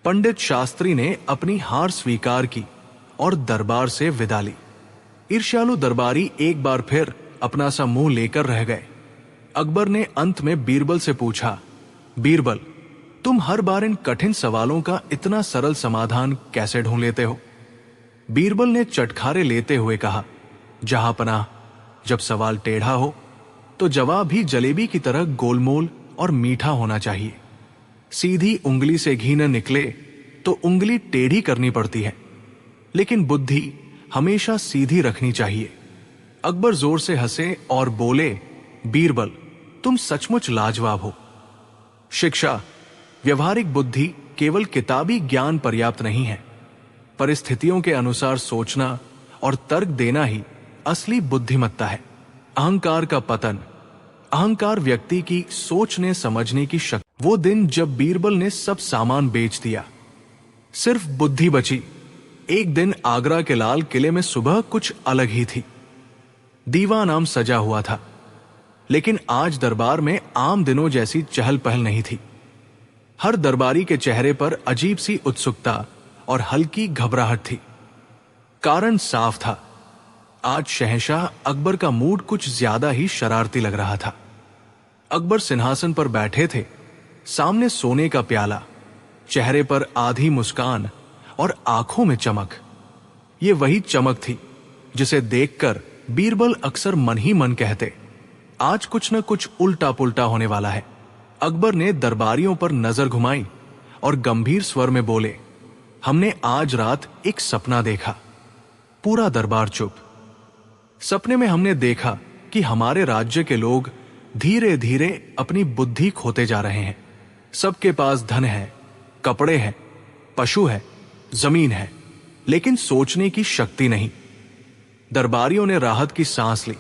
पंडित शास्त्री ने अपनी हार स्वीकार की और दरबार से विदा ली। ईर्ष्यालु दरबारी एक बार फिर अपना सा मुंह लेकर रह गए। अकबर ने अंत में बीरबल से पूछा, बीरबल, तुम हर बार इन कठिन सवालों का इतना सरल समाधान कैसे ढूंढ लेते हो? बीरबल ने चटखारे लेते हुए कहा, जहांपनाह, जब सवाल टेढ़ा हो तो जवाब भी जलेबी की तरह गोलमोल और मीठा होना चाहिए। सीधी उंगली से घी न निकले तो उंगली टेढ़ी करनी पड़ती है, लेकिन बुद्धि हमेशा सीधी रखनी चाहिए। अकबर जोर से हंसे और बोले, बीरबल, तुम सचमुच लाजवाब हो। शिक्षा, व्यवहारिक बुद्धि केवल किताबी ज्ञान पर्याप्त नहीं है। परिस्थितियों के अनुसार सोचना और तर्क देना ही असली बुद्धिमत्ता है। अहंकार का पतन, अहंकार व्यक्ति की सोचने समझने की शक्ति। वो दिन जब बीरबल ने सब सामान बेच दिया, सिर्फ बुद्धि बची। एक दिन आगरा के लाल किले में सुबह कुछ अलग ही थी। दीवान आम सजा हुआ था। लेकिन आज दरबार में आम दिनों जैसी चहल पहल नहीं थी। हर दरबारी के चेहरे पर अजीब सी उत्सुकता और हल्की घबराहट थी। कारण साफ था, आज शहंशाह अकबर का मूड कुछ ज्यादा ही शरारती लग रहा था। अकबर सिंहासन पर बैठे थे, सामने सोने का प्याला, चेहरे पर आधी मुस्कान और आंखों में चमक। ये वही चमक थी जिसे देखकर बीरबल अक्सर मन ही मन कहते, आज कुछ न कुछ उल्टा पुल्टा होने वाला है। अकबर ने दरबारियों पर नजर घुमाई और गंभीर स्वर में बोले, हमने आज रात एक सपना देखा। पूरा दरबार चुप। सपने में हमने देखा कि हमारे राज्य के लोग धीरे धीरे अपनी बुद्धि खोते जा रहे हैं। सबके पास धन है, कपड़े हैं, पशु है, जमीन है, लेकिन सोचने की शक्ति नहीं। दरबारियों ने राहत की सांस ली।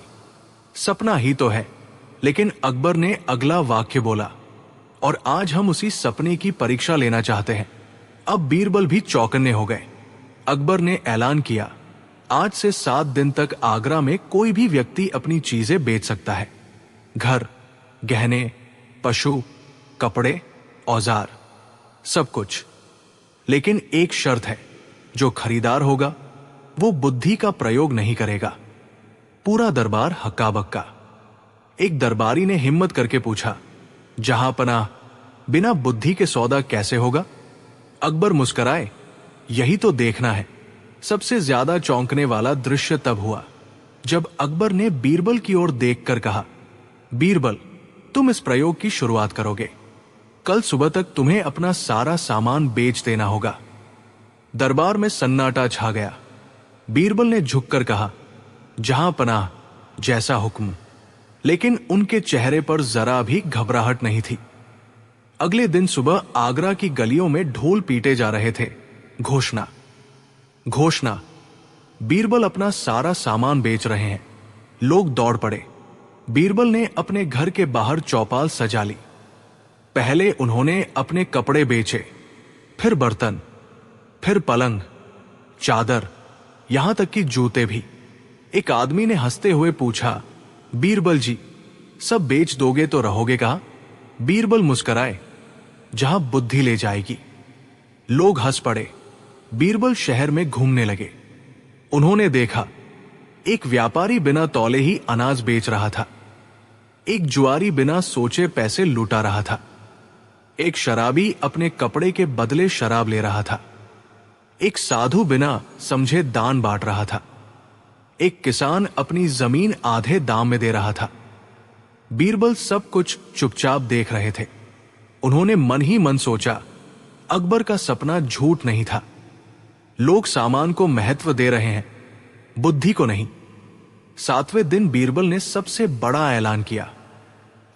सपना ही तो है, लेकिन अकबर ने अगला वाक्य बोला, और आज हम उसी सपने की परीक्षा लेना चाहते हैं। अब बीरबल भी चौकन्ने हो गए। अकबर ने ऐलान किया, आज से 7 दिन तक आगरा में कोई भी व्यक्ति अपनी चीजें बेच सकता है। घर, गहने, पशु, कपड़े, औजार, सब कुछ। लेकिन एक शर्त है, जो खरीदार होगा वो बुद्धि का प्रयोग नहीं करेगा। पूरा दरबार हक्का बक्का। एक दरबारी ने हिम्मत करके पूछा, जहांपनाह, बिना बुद्धि के सौदा कैसे होगा? अकबर मुस्कुराए, यही तो देखना है। सबसे ज्यादा चौंकने वाला दृश्य तब हुआ जब अकबर ने बीरबल की ओर देखकर कहा, बीरबल, तुम इस प्रयोग की शुरुआत करोगे। कल सुबह तक तुम्हें अपना सारा सामान बेच देना होगा। दरबार में सन्नाटा छा गया। बीरबल ने झुककर कहा, जहांपनाह, जैसा हुक्म। लेकिन उनके चेहरे पर जरा भी घबराहट नहीं थी। अगले दिन सुबह आगरा की गलियों में ढोल पीटे जा रहे थे। घोषणा, घोषणा, बीरबल अपना सारा सामान बेच रहे हैं। लोग दौड़ पड़े। बीरबल ने अपने घर के बाहर चौपाल सजा ली। पहले उन्होंने अपने कपड़े बेचे, फिर बर्तन, फिर पलंग, चादर, यहां तक कि जूते भी। एक आदमी ने हंसते हुए पूछा, बीरबल जी, सब बेच दोगे तो रहोगे कहां? बीरबल मुस्कुराए, जहां बुद्धि ले जाएगी। लोग हंस पड़े। बीरबल शहर में घूमने लगे। उन्होंने देखा, एक व्यापारी बिना तौले ही अनाज बेच रहा था। एक जुआरी बिना सोचे पैसे लुटा रहा था। एक शराबी अपने कपड़े के बदले शराब ले रहा था। एक साधु बिना समझे दान बांट रहा था। एक किसान अपनी जमीन आधे दाम में दे रहा था। बीरबल सब कुछ चुपचाप देख रहे थे। उन्होंने मन ही मन सोचा, अकबर का सपना झूठ नहीं था। लोग सामान को महत्व दे रहे हैं, बुद्धि को नहीं। 7वें दिन बीरबल ने सबसे बड़ा ऐलान किया,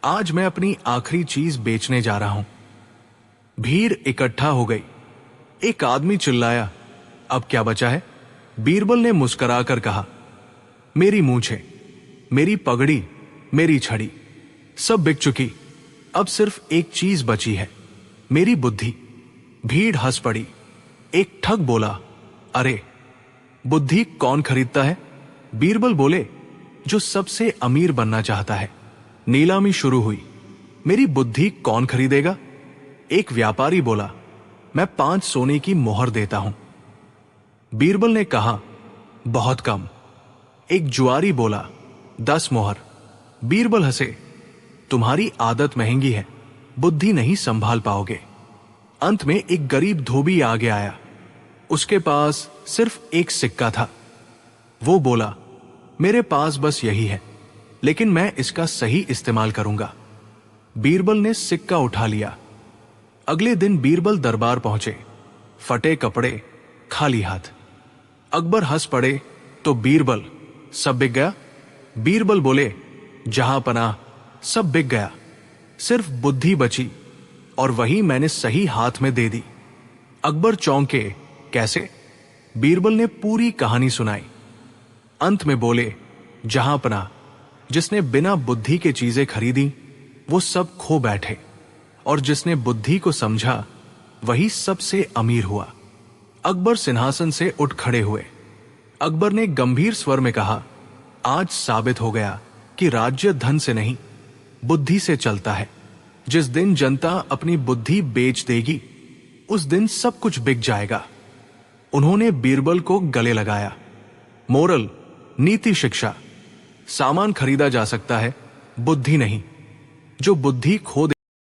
आज मैं अपनी आखिरी चीज बेचने जा रहा हूं। भीड़ इकट्ठा हो गई। एक आदमी चिल्लाया, अब क्या बचा है? बीरबल ने मुस्कुराकर कहा, मेरी मूंछें, मेरी पगड़ी, मेरी छड़ी, सब बिक चुकी। अब सिर्फ एक चीज बची है, मेरी बुद्धि। भीड़ हंस पड़ी। एक ठग बोला, अरे, बुद्धि कौन खरीदता है? बीरबल बोले, जो सबसे अमीर बनना चाहता है। नीलामी शुरू हुई। मेरी बुद्धि कौन खरीदेगा? एक व्यापारी बोला, मैं 5 सोने की मोहर देता हूं। बीरबल ने कहा, बहुत कम। एक जुआरी बोला, 10 मोहर। बीरबल हंसे, तुम्हारी आदत महंगी है, बुद्धि नहीं संभाल पाओगे। अंत में एक गरीब धोबी आगे आया। उसके पास सिर्फ एक सिक्का था। वो बोला, मेरे पास बस यही है, लेकिन मैं इसका सही इस्तेमाल करूंगा। बीरबल ने सिक्का उठा लिया। अगले दिन बीरबल दरबार पहुंचे, फटे कपड़े, खाली हाथ। अकबर हंस पड़े तो बीरबल, सब बिक गया? बीरबल बोले, जहांपनाह, सब बिक गया, सिर्फ बुद्धि बची, और वही मैंने सही हाथ में दे दी। अकबर चौंके, कैसे? बीरबल ने पूरी कहानी सुनाई। अंत में बोले, जहांपनाह, जिसने बिना बुद्धि के चीजें खरीदी वो सब खो बैठे, और जिसने बुद्धि को समझा वही सबसे अमीर हुआ। अकबर सिंहासन से उठ खड़े हुए। अकबर ने गंभीर स्वर में कहा, आज साबित हो गया कि राज्य धन से नहीं बुद्धि से चलता है। जिस दिन जनता अपनी बुद्धि बेच देगी, उस दिन सब कुछ बिक जाएगा। उन्होंने बीरबल को गले लगाया। मोरल, नीति शिक्षा, सामान खरीदा जा सकता है, बुद्धि नहीं। जो बुद्धि खो